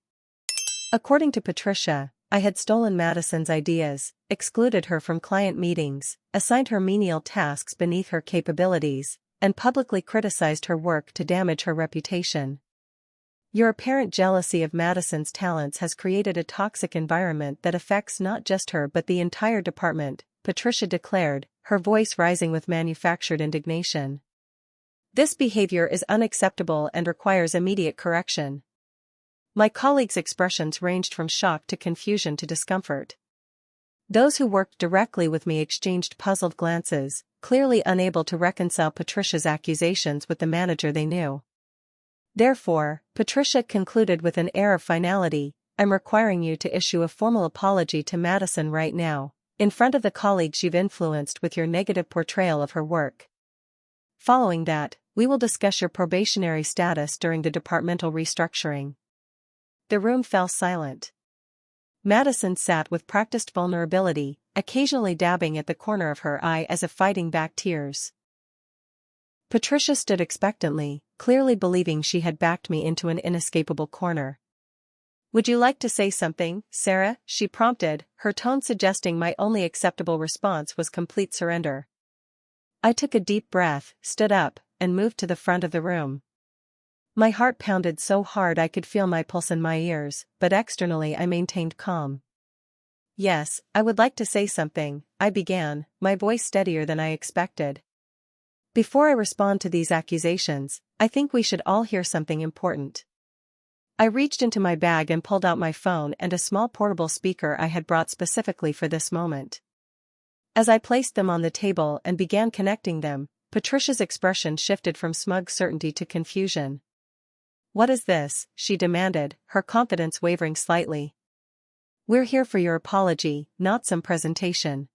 According to Patricia, I had stolen Madison's ideas, excluded her from client meetings, assigned her menial tasks beneath her capabilities, and publicly criticized her work to damage her reputation. Your apparent jealousy of Madison's talents has created a toxic environment that affects not just her but the entire department, Patricia declared, her voice rising with manufactured indignation. This behavior is unacceptable and requires immediate correction. My colleagues' expressions ranged from shock to confusion to discomfort. Those who worked directly with me exchanged puzzled glances, clearly unable to reconcile Patricia's accusations with the manager they knew. Therefore, Patricia concluded with an air of finality, I'm requiring you to issue a formal apology to Madison right now, in front of the colleagues you've influenced with your negative portrayal of her work. Following that, we will discuss your probationary status during the departmental restructuring. The room fell silent. Madison sat with practiced vulnerability, occasionally dabbing at the corner of her eye as if fighting back tears. Patricia stood expectantly, clearly believing she had backed me into an inescapable corner. Would you like to say something, Sarah? She prompted, her tone suggesting my only acceptable response was complete surrender. I took a deep breath, stood up, and moved to the front of the room. My heart pounded so hard I could feel my pulse in my ears, but externally I maintained calm. Yes, I would like to say something, I began, my voice steadier than I expected. Before I respond to these accusations, I think we should all hear something important. I reached into my bag and pulled out my phone and a small portable speaker I had brought specifically for this moment. As I placed them on the table and began connecting them, Patricia's expression shifted from smug certainty to confusion. What is this? She demanded, her confidence wavering slightly. We're here for your apology, not some presentation.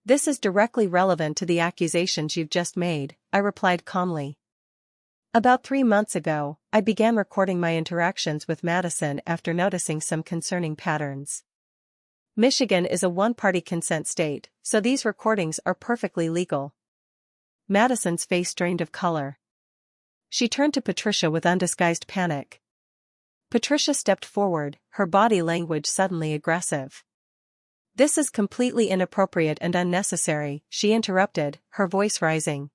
This is directly relevant to the accusations you've just made, I replied calmly. About 3 months ago, I began recording my interactions with Madison after noticing some concerning patterns. Michigan is a one-party consent state, so these recordings are perfectly legal. Madison's face drained of color. She turned to Patricia with undisguised panic. Patricia stepped forward, her body language suddenly aggressive. This is completely inappropriate and unnecessary, she interrupted, her voice rising.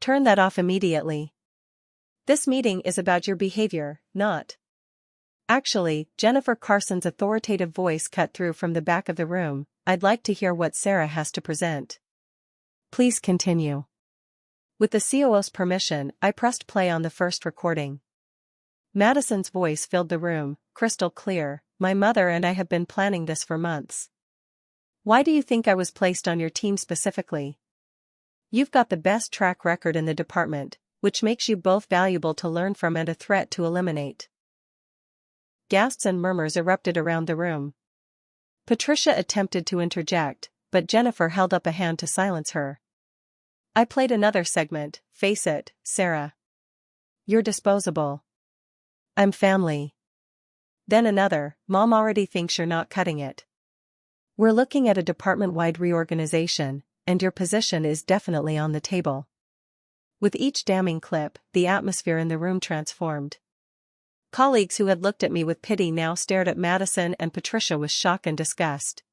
Turn that off immediately. This meeting is about your behavior, not. Actually, Jennifer Carson's authoritative voice cut through from the back of the room, I'd like to hear what Sarah has to present. Please continue. With the COO's permission, I pressed play on the first recording. Madison's voice filled the room, crystal clear, my mother and I have been planning this for months. Why do you think I was placed on your team specifically? You've got the best track record in the department, which makes you both valuable to learn from and a threat to eliminate. Gasps and murmurs erupted around the room. Patricia attempted to interject, but Jennifer held up a hand to silence her. I played another segment, face it, Sarah. You're disposable. I'm family. Then another, Mom already thinks you're not cutting it. We're looking at a department-wide reorganization, and your position is definitely on the table. With each damning clip, the atmosphere in the room transformed. Colleagues who had looked at me with pity now stared at Madison and Patricia with shock and disgust.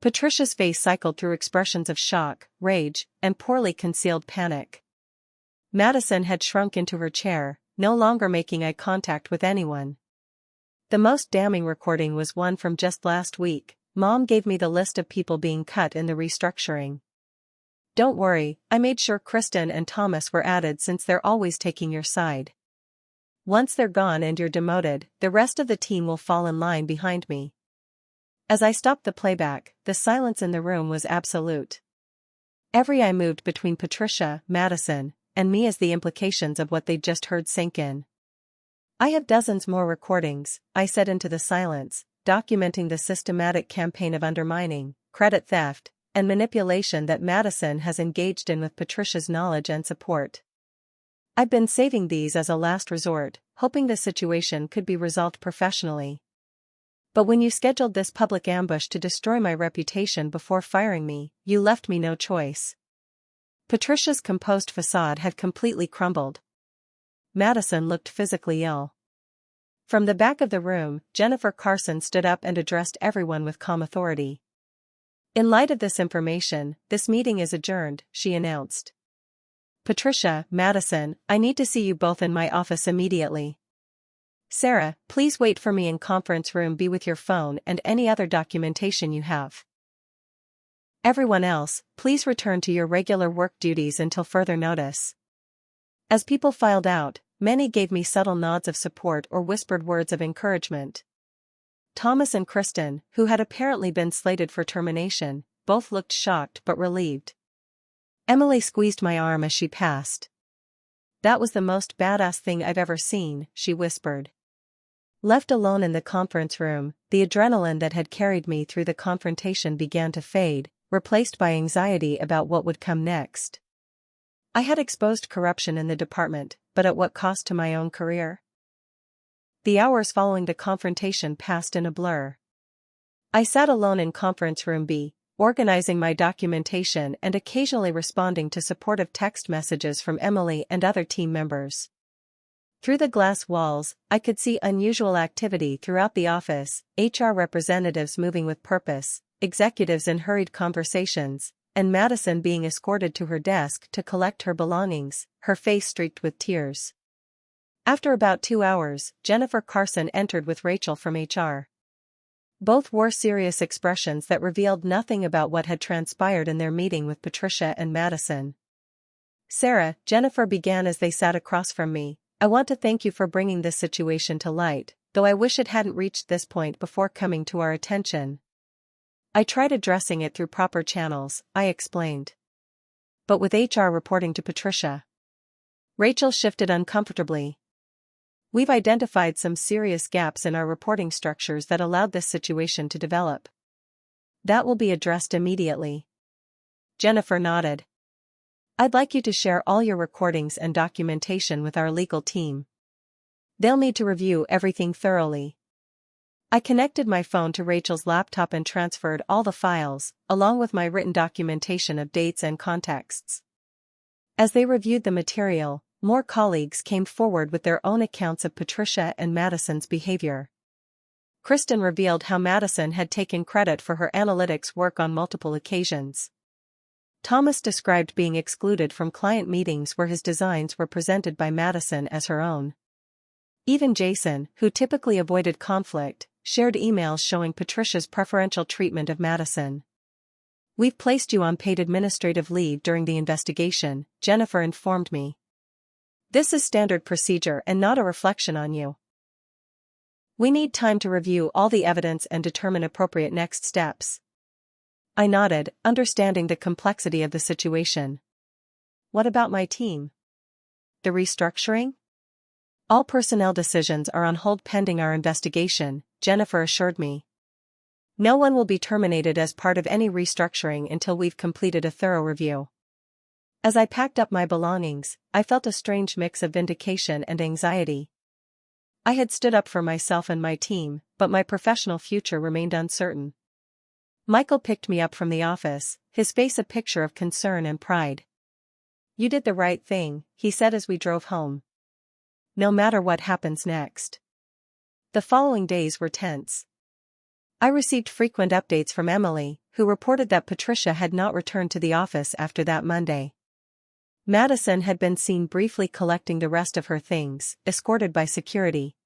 Patricia's face cycled through expressions of shock, rage, and poorly concealed panic. Madison had shrunk into her chair, no longer making eye contact with anyone. The most damning recording was one from just last week. Mom gave me the list of people being cut in the restructuring. Don't worry, I made sure Kristen and Thomas were added since they're always taking your side. Once they're gone and you're demoted, the rest of the team will fall in line behind me. As I stopped the playback, the silence in the room was absolute. Every eye moved between Patricia, Madison, and me as the implications of what they'd just heard sank in. I have dozens more recordings, I said into the silence, documenting the systematic campaign of undermining, credit theft, and manipulation that Madison has engaged in with Patricia's knowledge and support. I've been saving these as a last resort, hoping the situation could be resolved professionally. But when you scheduled this public ambush to destroy my reputation before firing me, you left me no choice. Patricia's composed facade had completely crumbled. Madison looked physically ill. From the back of the room, Jennifer Carson stood up and addressed everyone with calm authority. In light of this information, this meeting is adjourned, she announced. Patricia, Madison, I need to see you both in my office immediately. Sarah, please wait for me in conference room B with your phone and any other documentation you have. Everyone else, please return to your regular work duties until further notice. As people filed out, many gave me subtle nods of support or whispered words of encouragement. Thomas and Kristen, who had apparently been slated for termination, both looked shocked but relieved. Emily squeezed my arm as she passed. That was the most badass thing I've ever seen, she whispered. Left alone in the conference room, the adrenaline that had carried me through the confrontation began to fade, replaced by anxiety about what would come next. I had exposed corruption in the department, but at what cost to my own career? The hours following the confrontation passed in a blur. I sat alone in conference room B, organizing my documentation and occasionally responding to supportive text messages from Emily and other team members. Through the glass walls, I could see unusual activity throughout the office, HR representatives moving with purpose, executives in hurried conversations, and Madison being escorted to her desk to collect her belongings, her face streaked with tears. After about 2 hours, Jennifer Carson entered with Rachel from HR. Both wore serious expressions that revealed nothing about what had transpired in their meeting with Patricia and Madison. Sarah, Jennifer began as they sat across from me, I want to thank you for bringing this situation to light, though I wish it hadn't reached this point before coming to our attention. I tried addressing it through proper channels, I explained. But with HR reporting to Patricia. Rachel shifted uncomfortably. We've identified some serious gaps in our reporting structures that allowed this situation to develop. That will be addressed immediately. Jennifer nodded. I'd like you to share all your recordings and documentation with our legal team. They'll need to review everything thoroughly. I connected my phone to Rachel's laptop and transferred all the files, along with my written documentation of dates and contexts. As they reviewed the material, more colleagues came forward with their own accounts of Patricia and Madison's behavior. Kristen revealed how Madison had taken credit for her analytics work on multiple occasions. Thomas described being excluded from client meetings where his designs were presented by Madison as her own. Even Jason, who typically avoided conflict, shared emails showing Patricia's preferential treatment of Madison. We've placed you on paid administrative leave during the investigation, Jennifer informed me. This is standard procedure and not a reflection on you. We need time to review all the evidence and determine appropriate next steps. I nodded, understanding the complexity of the situation. What about my team? The restructuring? All personnel decisions are on hold pending our investigation, Jennifer assured me. No one will be terminated as part of any restructuring until we've completed a thorough review. As I packed up my belongings, I felt a strange mix of vindication and anxiety. I had stood up for myself and my team, but my professional future remained uncertain. Michael picked me up from the office, his face a picture of concern and pride. You did the right thing, he said as we drove home. No matter what happens next. The following days were tense. I received frequent updates from Emily, who reported that Patricia had not returned to the office after that Monday. Madison had been seen briefly collecting the rest of her things, escorted by security.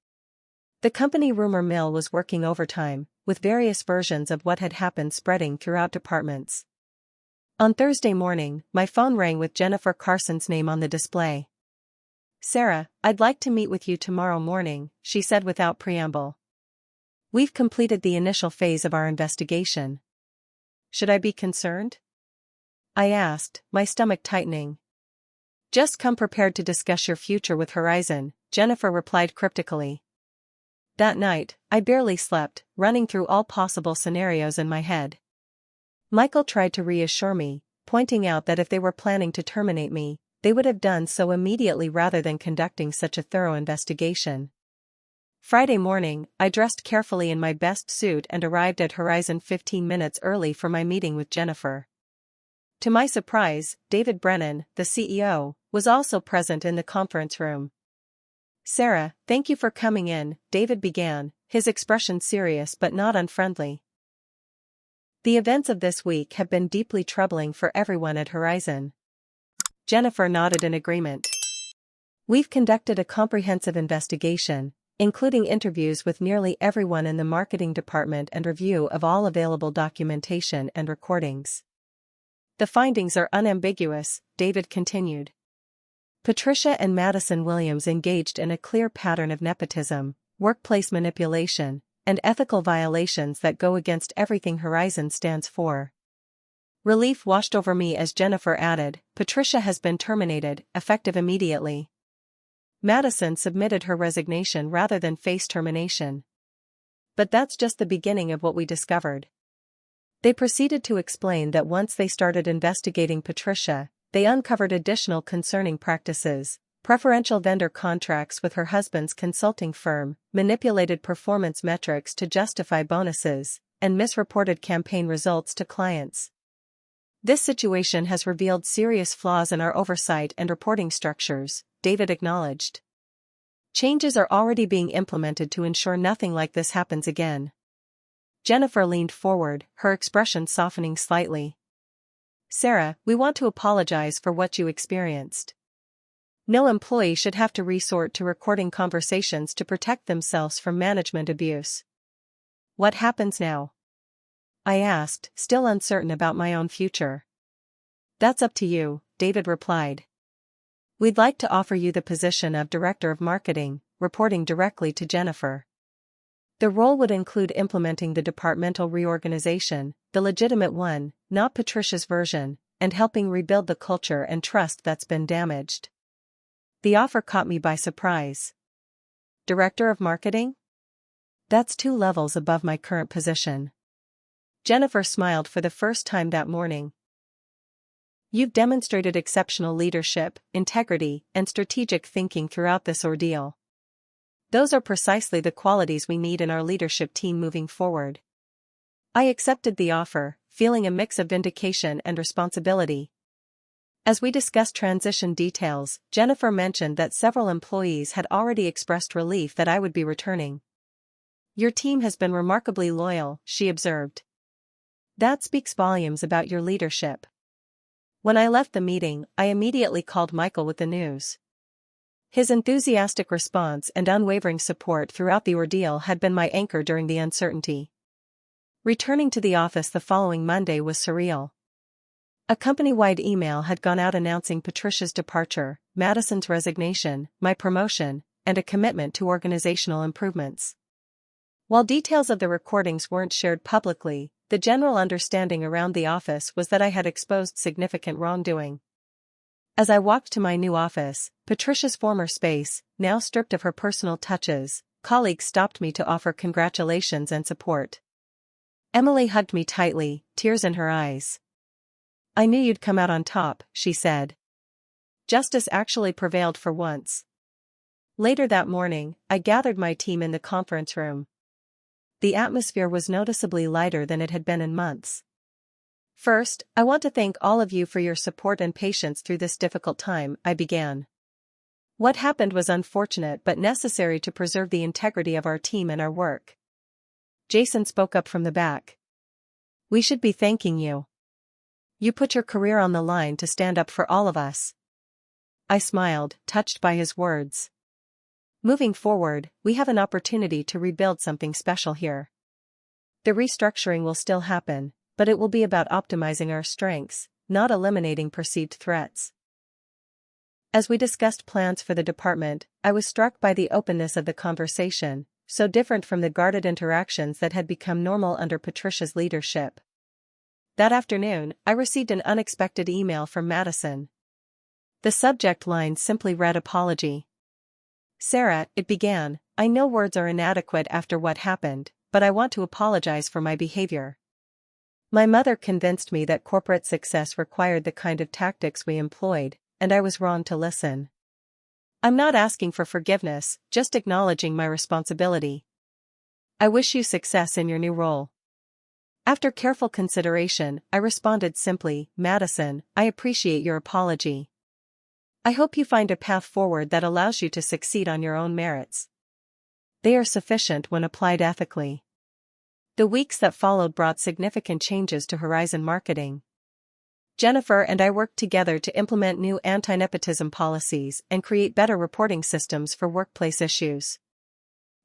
The company rumor mill was working overtime, with various versions of what had happened spreading throughout departments. On Thursday morning, my phone rang with Jennifer Carson's name on the display. Sarah, I'd like to meet with you tomorrow morning, she said without preamble. We've completed the initial phase of our investigation. Should I be concerned? I asked, my stomach tightening. Just come prepared to discuss your future with Horizon, Jennifer replied cryptically. That night, I barely slept, running through all possible scenarios in my head. Michael tried to reassure me, pointing out that if they were planning to terminate me, they would have done so immediately rather than conducting such a thorough investigation. Friday morning, I dressed carefully in my best suit and arrived at Horizon 15 minutes early for my meeting with Jennifer. To my surprise, David Brennan, the CEO, was also present in the conference room. Sarah, thank you for coming in, David began, his expression serious but not unfriendly. The events of this week have been deeply troubling for everyone at Horizon. Jennifer nodded in agreement. We've conducted a comprehensive investigation, including interviews with nearly everyone in the marketing department and review of all available documentation and recordings. The findings are unambiguous, David continued. Patricia and Madison Williams engaged in a clear pattern of nepotism, workplace manipulation, and ethical violations that go against everything Horizon stands for. Relief washed over me as Jennifer added, Patricia has been terminated, effective immediately. Madison submitted her resignation rather than face termination. But that's just the beginning of what we discovered. They proceeded to explain that once they started investigating Patricia, they uncovered additional concerning practices, preferential vendor contracts with her husband's consulting firm, manipulated performance metrics to justify bonuses, and misreported campaign results to clients. This situation has revealed serious flaws in our oversight and reporting structures, David acknowledged. Changes are already being implemented to ensure nothing like this happens again. Jennifer leaned forward, her expression softening slightly. Sarah, we want to apologize for what you experienced. No employee should have to resort to recording conversations to protect themselves from management abuse. What happens now? I asked, still uncertain about my own future. That's up to you, David replied. We'd like to offer you the position of Director of Marketing, reporting directly to Jennifer. The role would include implementing the departmental reorganization, the legitimate one, not Patricia's version, and helping rebuild the culture and trust that's been damaged. The offer caught me by surprise. Director of Marketing? That's 2 levels above my current position. Jennifer smiled for the first time that morning. You've demonstrated exceptional leadership, integrity, and strategic thinking throughout this ordeal. Those are precisely the qualities we need in our leadership team moving forward. I accepted the offer, feeling a mix of vindication and responsibility. As we discussed transition details, Jennifer mentioned that several employees had already expressed relief that I would be returning. Your team has been remarkably loyal, she observed. That speaks volumes about your leadership. When I left the meeting, I immediately called Michael with the news. His enthusiastic response and unwavering support throughout the ordeal had been my anchor during the uncertainty. Returning to the office the following Monday was surreal. A company-wide email had gone out announcing Patricia's departure, Madison's resignation, my promotion, and a commitment to organizational improvements. While details of the recordings weren't shared publicly, the general understanding around the office was that I had exposed significant wrongdoing. As I walked to my new office, Patricia's former space, now stripped of her personal touches, colleagues stopped me to offer congratulations and support. Emily hugged me tightly, tears in her eyes. I knew you'd come out on top, she said. Justice actually prevailed for once. Later that morning, I gathered my team in the conference room. The atmosphere was noticeably lighter than it had been in months. First, I want to thank all of you for your support and patience through this difficult time, I began. What happened was unfortunate but necessary to preserve the integrity of our team and our work. Jason spoke up from the back. We should be thanking you. You put your career on the line to stand up for all of us. I smiled, touched by his words. Moving forward, we have an opportunity to rebuild something special here. The restructuring will still happen, but it will be about optimizing our strengths, not eliminating perceived threats. As we discussed plans for the department, I was struck by the openness of the conversation, so different from the guarded interactions that had become normal under Patricia's leadership. That afternoon, I received an unexpected email from Madison. The subject line simply read apology. Sarah, it began, I know words are inadequate after what happened, but I want to apologize for my behavior. My mother convinced me that corporate success required the kind of tactics we employed, and I was wrong to listen. I'm not asking for forgiveness, just acknowledging my responsibility. I wish you success in your new role. After careful consideration, I responded simply, Madison, I appreciate your apology. I hope you find a path forward that allows you to succeed on your own merits. They are sufficient when applied ethically. The weeks that followed brought significant changes to Horizon marketing. Jennifer and I worked together to implement new anti-nepotism policies and create better reporting systems for workplace issues.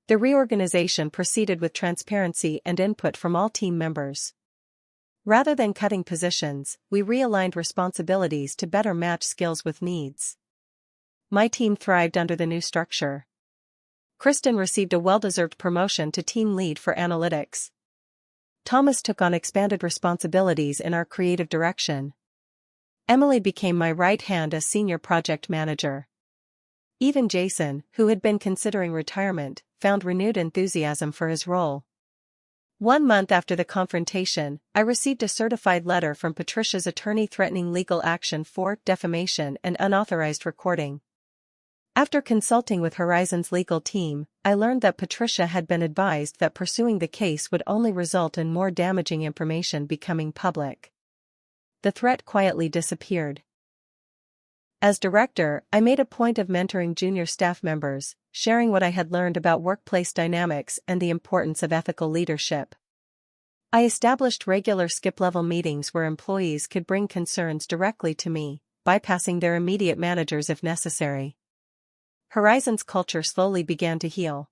The reorganization proceeded with transparency and input from all team members. Rather than cutting positions, we realigned responsibilities to better match skills with needs. My team thrived under the new structure. Kristen received a well-deserved promotion to team lead for analytics. Thomas took on expanded responsibilities in our creative direction. Emily became my right hand as senior project manager. Even Jason, who had been considering retirement, found renewed enthusiasm for his role. 1 month after the confrontation, I received a certified letter from Patricia's attorney threatening legal action for defamation and unauthorized recording. After consulting with Horizon's legal team, I learned that Patricia had been advised that pursuing the case would only result in more damaging information becoming public. The threat quietly disappeared. As director, I made a point of mentoring junior staff members, sharing what I had learned about workplace dynamics and the importance of ethical leadership. I established regular skip-level meetings where employees could bring concerns directly to me, bypassing their immediate managers if necessary. Horizon's culture slowly began to heal.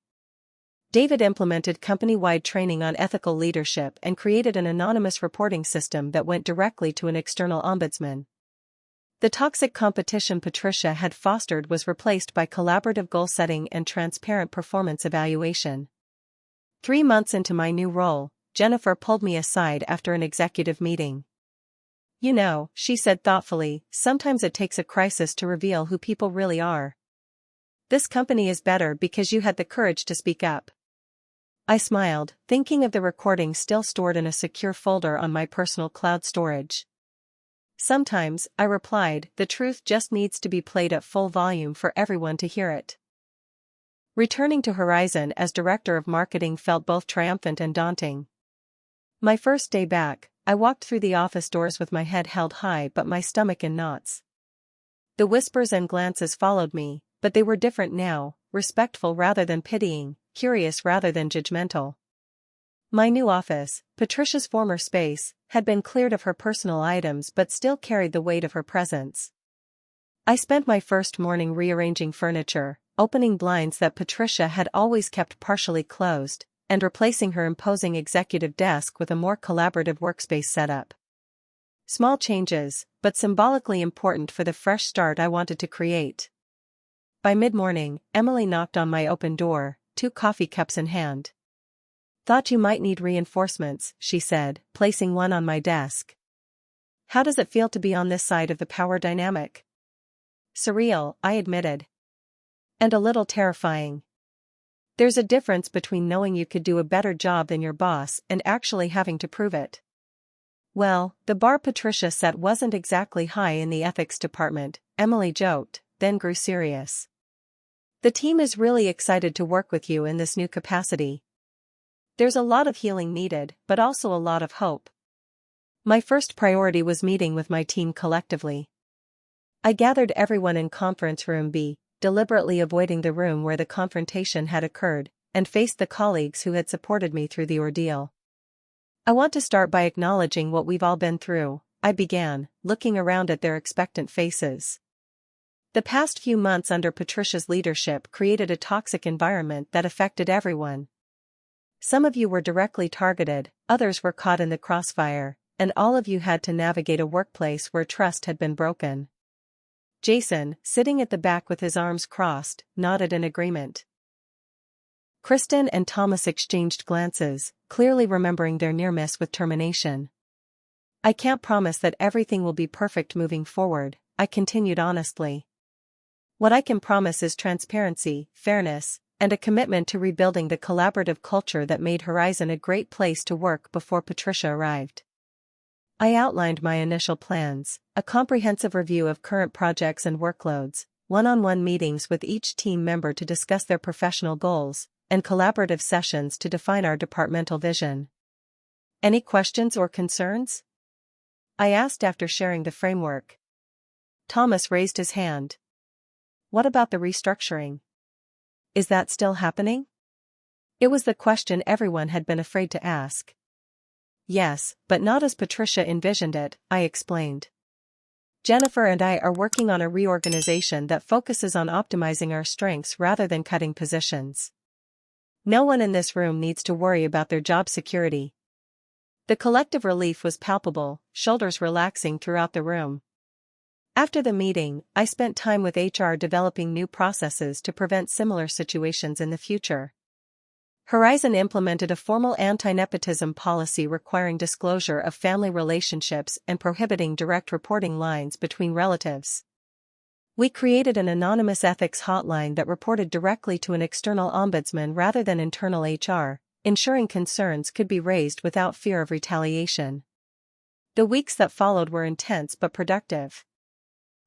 David implemented company-wide training on ethical leadership and created an anonymous reporting system that went directly to an external ombudsman. The toxic competition Patricia had fostered was replaced by collaborative goal setting and transparent performance evaluation. 3 months into my new role, Jennifer pulled me aside after an executive meeting. "You know," she said thoughtfully, "sometimes it takes a crisis to reveal who people really are. This company is better because you had the courage to speak up." I smiled, thinking of the recording still stored in a secure folder on my personal cloud storage. "Sometimes," I replied, "the truth just needs to be played at full volume for everyone to hear it." Returning to Horizon as director of marketing felt both triumphant and daunting. My first day back, I walked through the office doors with my head held high but my stomach in knots. The whispers and glances followed me, but they were different now, respectful rather than pitying, curious rather than judgmental. My new office, Patricia's former space, had been cleared of her personal items but still carried the weight of her presence. I spent my first morning rearranging furniture, opening blinds that Patricia had always kept partially closed, and replacing her imposing executive desk with a more collaborative workspace setup. Small changes, but symbolically important for the fresh start I wanted to create. By mid-morning, Emily knocked on my open door, 2 coffee cups in hand. "Thought you might need reinforcements," she said, placing one on my desk. "How does it feel to be on this side of the power dynamic?" "Surreal," I admitted. "And a little terrifying. There's a difference between knowing you could do a better job than your boss and actually having to prove it." "Well, the bar Patricia set wasn't exactly high in the ethics department," Emily joked, then grew serious. "The team is really excited to work with you in this new capacity. There's a lot of healing needed, but also a lot of hope." My first priority was meeting with my team collectively. I gathered everyone in conference room B, deliberately avoiding the room where the confrontation had occurred, and faced the colleagues who had supported me through the ordeal. "I want to start by acknowledging what we've all been through," I began, looking around at their expectant faces. The past few months under Patricia's leadership created a toxic environment that affected everyone. Some of you were directly targeted, others were caught in the crossfire, and all of you had to navigate a workplace where trust had been broken. Jason, sitting at the back with his arms crossed, nodded in agreement. Kristen and Thomas exchanged glances, clearly remembering their near miss with termination. "I can't promise that everything will be perfect moving forward," I continued honestly. "What I can promise is transparency, fairness, and a commitment to rebuilding the collaborative culture that made Horizon a great place to work before Patricia arrived." I outlined my initial plans, a comprehensive review of current projects and workloads, one-on-one meetings with each team member to discuss their professional goals, and collaborative sessions to define our departmental vision. "Any questions or concerns?" I asked after sharing the framework. Thomas raised his hand. what about the restructuring? Is that still happening? It was the question everyone had been afraid to ask. Yes, but not as Patricia envisioned it, I explained. Jennifer and I are working on a reorganization that focuses on optimizing our strengths rather than cutting positions. No one in this room needs to worry about their job security. The collective relief was palpable, shoulders relaxing throughout the room. After the meeting, I spent time with HR developing new processes to prevent similar situations in the future. Horizon implemented a formal anti-nepotism policy requiring disclosure of family relationships and prohibiting direct reporting lines between relatives. We created an anonymous ethics hotline that reported directly to an external ombudsman rather than internal HR, ensuring concerns could be raised without fear of retaliation. The weeks that followed were intense but productive.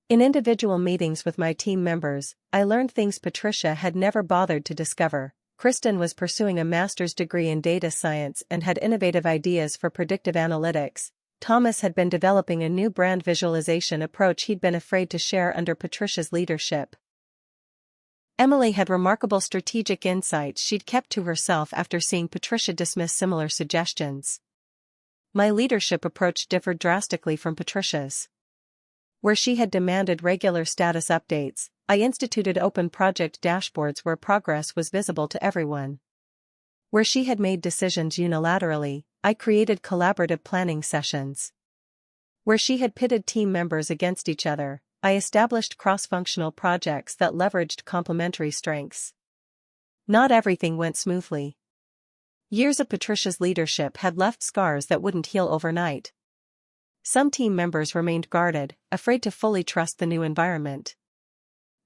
In individual meetings with my team members, I learned things Patricia had never bothered to discover. Kristen was pursuing a master's degree in data science and had innovative ideas for predictive analytics. Thomas had been developing a new brand visualization approach he'd been afraid to share under Patricia's leadership. Emily had remarkable strategic insights she'd kept to herself after seeing Patricia dismiss similar suggestions. My leadership approach differed drastically from Patricia's. Where she had demanded regular status updates, I instituted open project dashboards where progress was visible to everyone. Where she had made decisions unilaterally, I created collaborative planning sessions. Where she had pitted team members against each other, I established cross-functional projects that leveraged complementary strengths. Not everything went smoothly. Years of Patricia's leadership had left scars that wouldn't heal overnight. Some team members remained guarded, afraid to fully trust the new environment.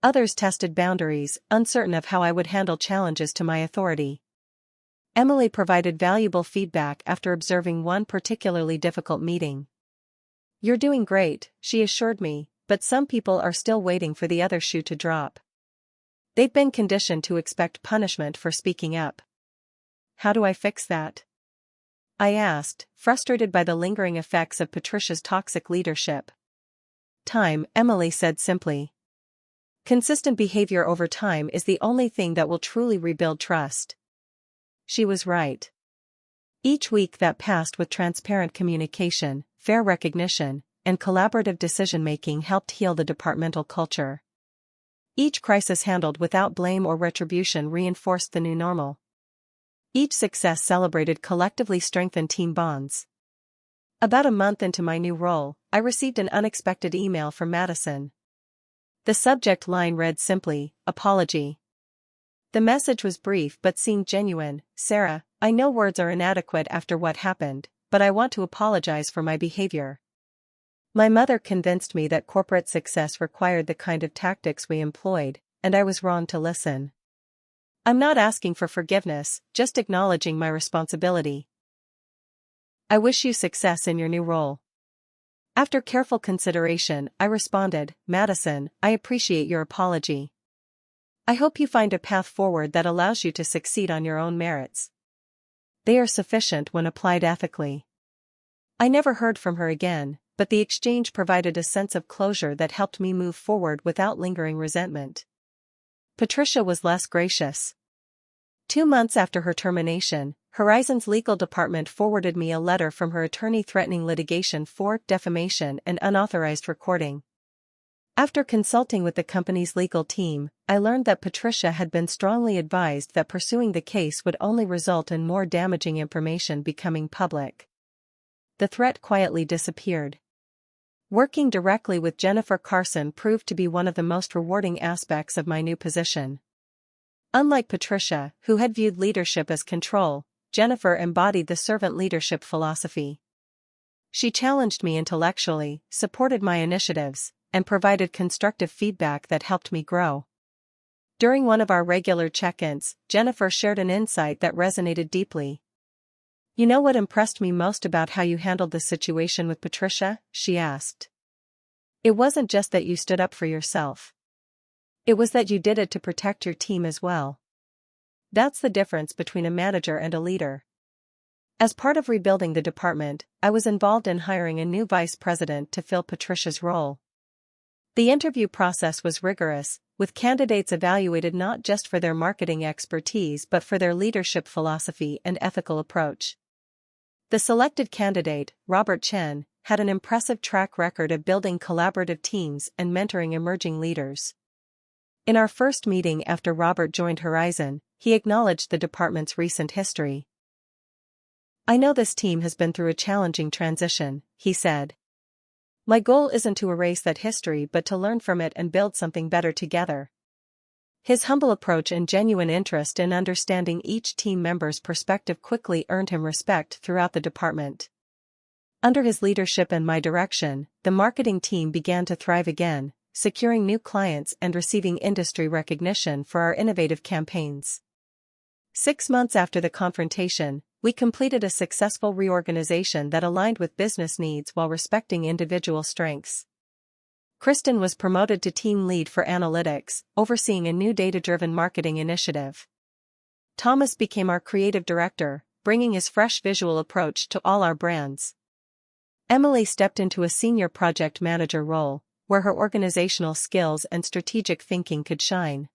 Others tested boundaries, uncertain of how I would handle challenges to my authority. Emily provided valuable feedback after observing one particularly difficult meeting. "You're doing great," she assured me, "but some people are still waiting for the other shoe to drop. They've been conditioned to expect punishment for speaking up." How do I fix that? I asked, frustrated by the lingering effects of Patricia's toxic leadership. Time, Emily said simply. Consistent behavior over time is the only thing that will truly rebuild trust. She was right. Each week that passed with transparent communication, fair recognition, and collaborative decision-making helped heal the departmental culture. Each crisis handled without blame or retribution reinforced the new normal. Each success celebrated collectively strengthened team bonds. About a month into my new role, I received an unexpected email from Madison. The subject line read simply, "Apology." The message was brief but seemed genuine. "Sarah, I know words are inadequate after what happened, but I want to apologize for my behavior. My mother convinced me that corporate success required the kind of tactics we employed, and I was wrong to listen. I'm not asking for forgiveness, just acknowledging my responsibility. I wish you success in your new role." After careful consideration, I responded, "Madison, I appreciate your apology. I hope you find a path forward that allows you to succeed on your own merits. They are sufficient when applied ethically." I never heard from her again, but the exchange provided a sense of closure that helped me move forward without lingering resentment. Patricia was less gracious. 2 months after her termination, Horizon's legal department forwarded me a letter from her attorney threatening litigation for defamation and unauthorized recording. After consulting with the company's legal team, I learned that Patricia had been strongly advised that pursuing the case would only result in more damaging information becoming public. The threat quietly disappeared. Working directly with Jennifer Carson proved to be one of the most rewarding aspects of my new position. Unlike Patricia, who had viewed leadership as control, Jennifer embodied the servant leadership philosophy. She challenged me intellectually, supported my initiatives, and provided constructive feedback that helped me grow. During one of our regular check-ins, Jennifer shared an insight that resonated deeply. "You know what impressed me most about how you handled the situation with Patricia?" she asked. "It wasn't just that you stood up for yourself. It was that you did it to protect your team as well. That's the difference between a manager and a leader." As part of rebuilding the department, I was involved in hiring a new vice president to fill Patricia's role. The interview process was rigorous, with candidates evaluated not just for their marketing expertise but for their leadership philosophy and ethical approach. The selected candidate, Robert Chen, had an impressive track record of building collaborative teams and mentoring emerging leaders. In our first meeting after Robert joined Horizon, he acknowledged the department's recent history. "I know this team has been through a challenging transition," he said. "My goal isn't to erase that history but to learn from it and build something better together." His humble approach and genuine interest in understanding each team member's perspective quickly earned him respect throughout the department. Under his leadership and my direction, the marketing team began to thrive again, securing new clients and receiving industry recognition for our innovative campaigns. 6 months after the confrontation, we completed a successful reorganization that aligned with business needs while respecting individual strengths. Kristen was promoted to team lead for analytics, overseeing a new data-driven marketing initiative. Thomas became our creative director, bringing his fresh visual approach to all our brands. Emily stepped into a senior project manager role, where her organizational skills and strategic thinking could shine.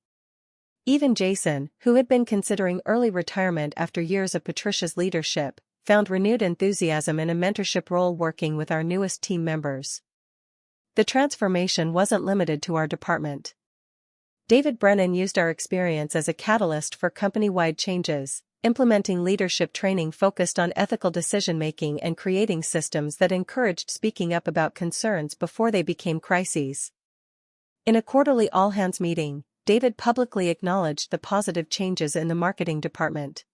Even Jason, who had been considering early retirement after years of Patricia's leadership, found renewed enthusiasm in a mentorship role working with our newest team members. The transformation wasn't limited to our department. David Brennan used our experience as a catalyst for company-wide changes, implementing leadership training focused on ethical decision-making and creating systems that encouraged speaking up about concerns before they became crises. In a quarterly all-hands meeting, David publicly acknowledged the positive changes in the marketing department.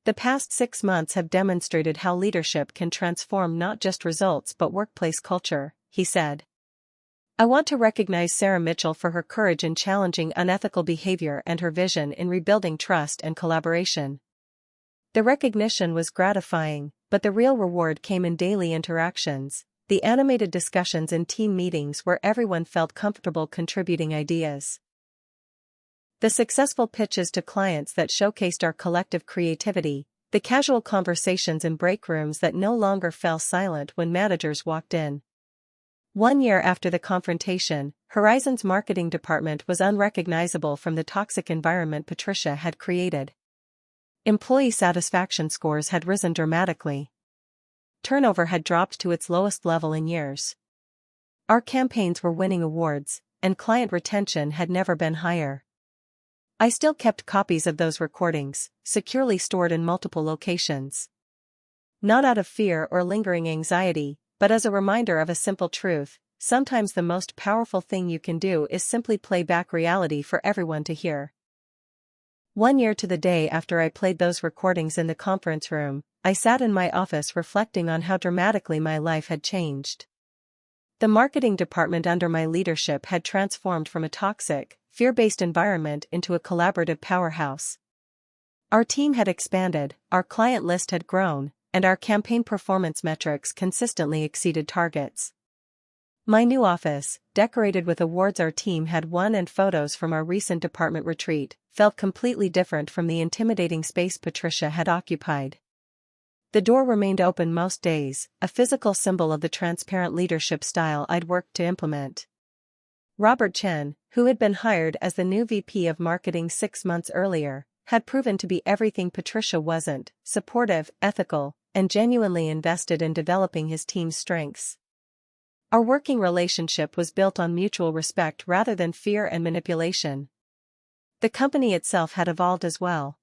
"The past 6 months have demonstrated how leadership can transform not just results but workplace culture," he said. "I want to recognize Sarah Mitchell for her courage in challenging unethical behavior and her vision in rebuilding trust and collaboration." The recognition was gratifying, but the real reward came in daily interactions, the animated discussions in team meetings where everyone felt comfortable contributing ideas. The successful pitches to clients that showcased our collective creativity, the casual conversations in break rooms that no longer fell silent when managers walked in. 1 year after the confrontation, Horizon's marketing department was unrecognizable from the toxic environment Patricia had created. Employee satisfaction scores had risen dramatically. Turnover had dropped to its lowest level in years. Our campaigns were winning awards, and client retention had never been higher. I still kept copies of those recordings, securely stored in multiple locations. Not out of fear or lingering anxiety, but as a reminder of a simple truth: sometimes the most powerful thing you can do is simply play back reality for everyone to hear. 1 year to the day after I played those recordings in the conference room, I sat in my office reflecting on how dramatically my life had changed. The marketing department under my leadership had transformed from a toxic, fear-based environment into a collaborative powerhouse. Our team had expanded, our client list had grown, and our campaign performance metrics consistently exceeded targets. My new office, decorated with awards our team had won and photos from our recent department retreat, felt completely different from the intimidating space Patricia had occupied. The door remained open most days, a physical symbol of the transparent leadership style I'd worked to implement. Robert Chen, who had been hired as the new VP of Marketing 6 months earlier, had proven to be everything Patricia wasn't: supportive, ethical, and genuinely invested in developing his team's strengths. Our working relationship was built on mutual respect rather than fear and manipulation. The company itself had evolved as well.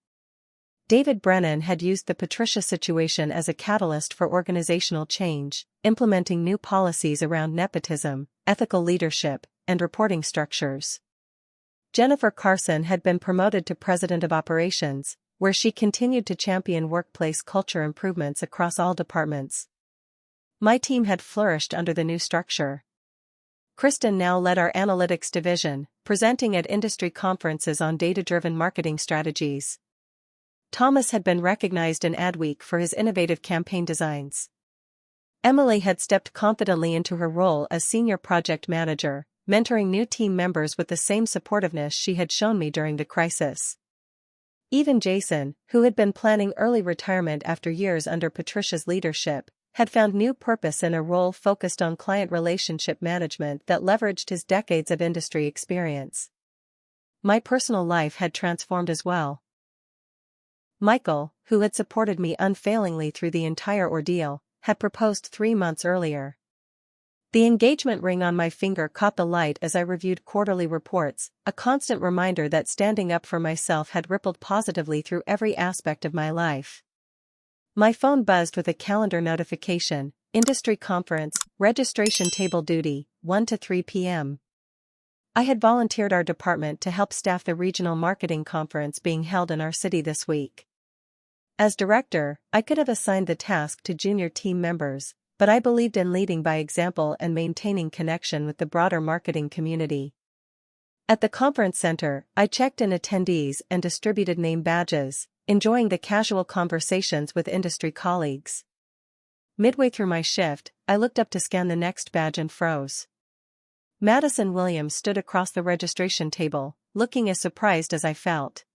David Brennan had used the Patricia situation as a catalyst for organizational change, implementing new policies around nepotism, ethical leadership, and reporting structures. Jennifer Carson had been promoted to President of Operations, where she continued to champion workplace culture improvements across all departments. My team had flourished under the new structure. Kristen now led our analytics division, presenting at industry conferences on data-driven marketing strategies. Thomas had been recognized in Adweek for his innovative campaign designs. Emily had stepped confidently into her role as senior project manager, mentoring new team members with the same supportiveness she had shown me during the crisis. Even Jason, who had been planning early retirement after years under Patricia's leadership, had found new purpose in a role focused on client relationship management that leveraged his decades of industry experience. My personal life had transformed as well. Michael, who had supported me unfailingly through the entire ordeal, had proposed 3 months earlier. The engagement ring on my finger caught the light as I reviewed quarterly reports, a constant reminder that standing up for myself had rippled positively through every aspect of my life. My phone buzzed with a calendar notification: industry conference, registration table duty, 1 to 3 p.m. I had volunteered our department to help staff the regional marketing conference being held in our city this week. As director, I could have assigned the task to junior team members, but I believed in leading by example and maintaining connection with the broader marketing community. At the conference center, I checked in attendees and distributed name badges, enjoying the casual conversations with industry colleagues. Midway through my shift, I looked up to scan the next badge and froze. Madison Williams stood across the registration table, looking as surprised as I felt.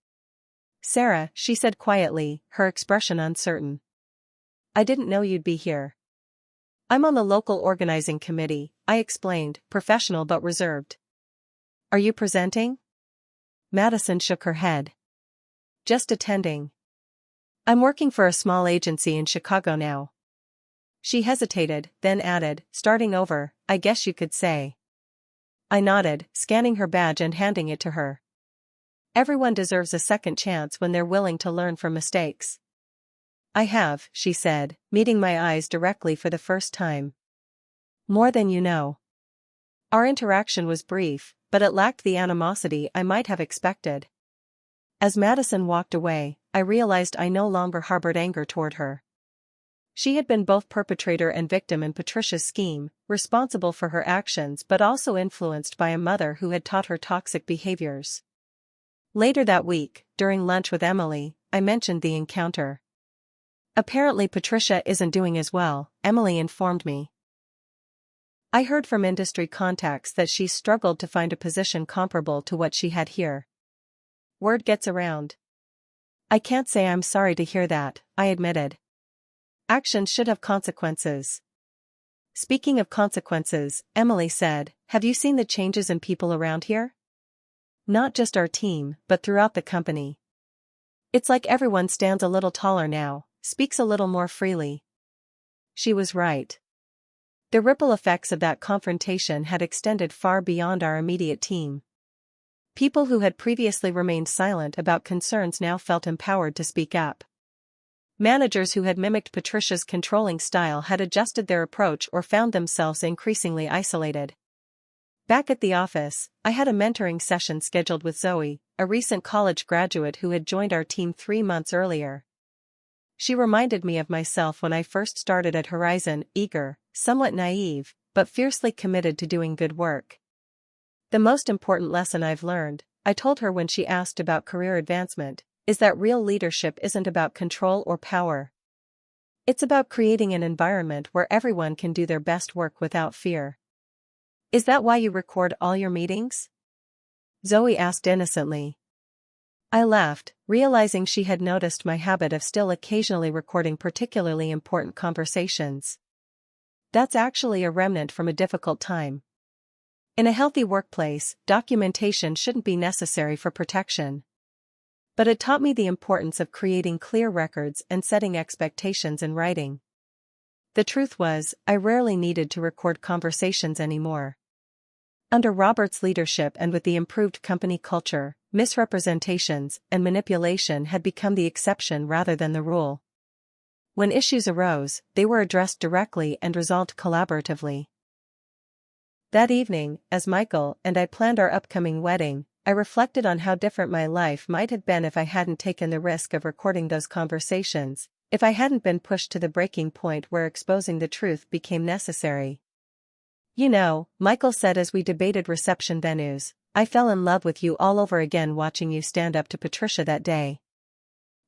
"Sarah," she said quietly, her expression uncertain. "I didn't know you'd be here." "I'm on the local organizing committee," I explained, professional but reserved. "Are you presenting?" Madison shook her head. "Just attending. I'm working for a small agency in Chicago now." She hesitated, then added, starting over, "I guess you could say." I nodded, scanning her badge and handing it to her. Everyone deserves a second chance when they're willing to learn from mistakes. "I have," she said, meeting my eyes directly for the first time. "More than you know." Our interaction was brief, but it lacked the animosity I might have expected. As Madison walked away, I realized I no longer harbored anger toward her. She had been both perpetrator and victim in Patricia's scheme, responsible for her actions but also influenced by a mother who had taught her toxic behaviors. Later that week, during lunch with Emily, I mentioned the encounter. "Apparently Patricia isn't doing as well," Emily informed me. "I heard from industry contacts that she struggled to find a position comparable to what she had here. Word gets around." "I can't say I'm sorry to hear that," I admitted. "Actions should have consequences." "Speaking of consequences," Emily said, "have you seen the changes in people around here? Not just our team, but throughout the company. It's like everyone stands a little taller now, speaks a little more freely." She was right. The ripple effects of that confrontation had extended far beyond our immediate team. People who had previously remained silent about concerns now felt empowered to speak up. Managers who had mimicked Patricia's controlling style had adjusted their approach or found themselves increasingly isolated. Back at the office, I had a mentoring session scheduled with Zoe, a recent college graduate who had joined our team 3 months earlier. She reminded me of myself when I first started at Horizon, eager, somewhat naive, but fiercely committed to doing good work. "The most important lesson I've learned," I told her when she asked about career advancement, "is that real leadership isn't about control or power. It's about creating an environment where everyone can do their best work without fear." "Is that why you record all your meetings?" Zoe asked innocently. I laughed, realizing she had noticed my habit of still occasionally recording particularly important conversations. "That's actually a remnant from a difficult time. In a healthy workplace, documentation shouldn't be necessary for protection. But it taught me the importance of creating clear records and setting expectations in writing." The truth was, I rarely needed to record conversations anymore. Under Robert's leadership and with the improved company culture, misrepresentations and manipulation had become the exception rather than the rule. When issues arose, they were addressed directly and resolved collaboratively. That evening, as Michael and I planned our upcoming wedding, I reflected on how different my life might have been if I hadn't taken the risk of recording those conversations, if I hadn't been pushed to the breaking point where exposing the truth became necessary. "You know," Michael said as we debated reception venues, "I fell in love with you all over again watching you stand up to Patricia that day.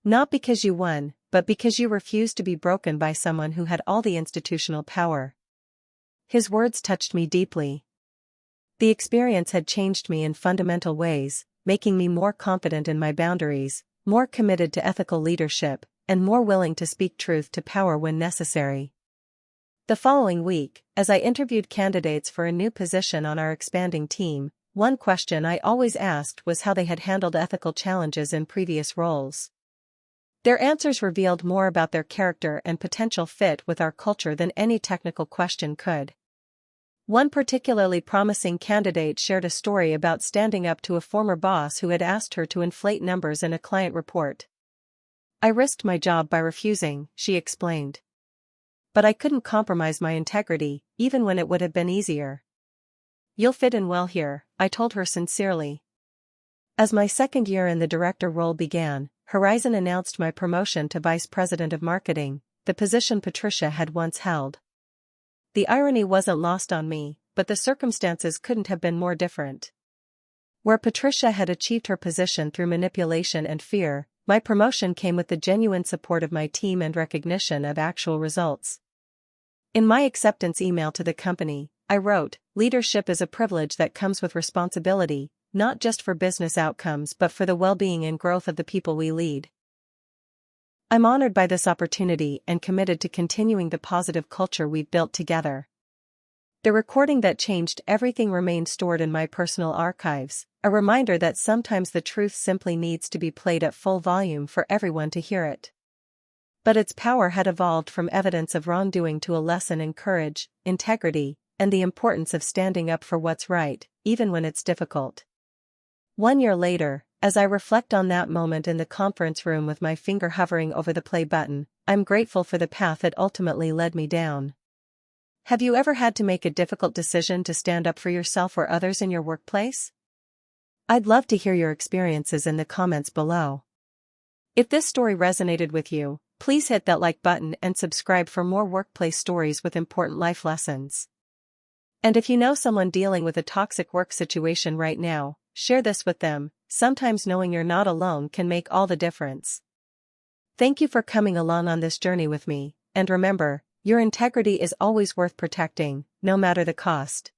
Not because you won, but because you refused to be broken by someone who had all the institutional power." His words touched me deeply. The experience had changed me in fundamental ways, making me more confident in my boundaries, more committed to ethical leadership, and more willing to speak truth to power when necessary. The following week, as I interviewed candidates for a new position on our expanding team, one question I always asked was how they had handled ethical challenges in previous roles. Their answers revealed more about their character and potential fit with our culture than any technical question could. One particularly promising candidate shared a story about standing up to a former boss who had asked her to inflate numbers in a client report. "I risked my job by refusing," she explained. "But I couldn't compromise my integrity, even when it would have been easier." "You'll fit in well here," I told her sincerely. As my second year in the director role began, Horizon announced my promotion to Vice President of Marketing, the position Patricia had once held. The irony wasn't lost on me, but the circumstances couldn't have been more different. Where Patricia had achieved her position through manipulation and fear, my promotion came with the genuine support of my team and recognition of actual results. In my acceptance email to the company, I wrote, "Leadership is a privilege that comes with responsibility, not just for business outcomes but for the well-being and growth of the people we lead. I'm honored by this opportunity and committed to continuing the positive culture we've built together." The recording that changed everything remained stored in my personal archives, a reminder that sometimes the truth simply needs to be played at full volume for everyone to hear it. But its power had evolved from evidence of wrongdoing to a lesson in courage, integrity, and the importance of standing up for what's right, even when it's difficult. 1 year later, as I reflect on that moment in the conference room with my finger hovering over the play button, I'm grateful for the path it ultimately led me down. Have you ever had to make a difficult decision to stand up for yourself or others in your workplace? I'd love to hear your experiences in the comments below. If this story resonated with you, please hit that like button and subscribe for more workplace stories with important life lessons. And if you know someone dealing with a toxic work situation right now, share this with them. Sometimes knowing you're not alone can make all the difference. Thank you for coming along on this journey with me, and remember, your integrity is always worth protecting, no matter the cost.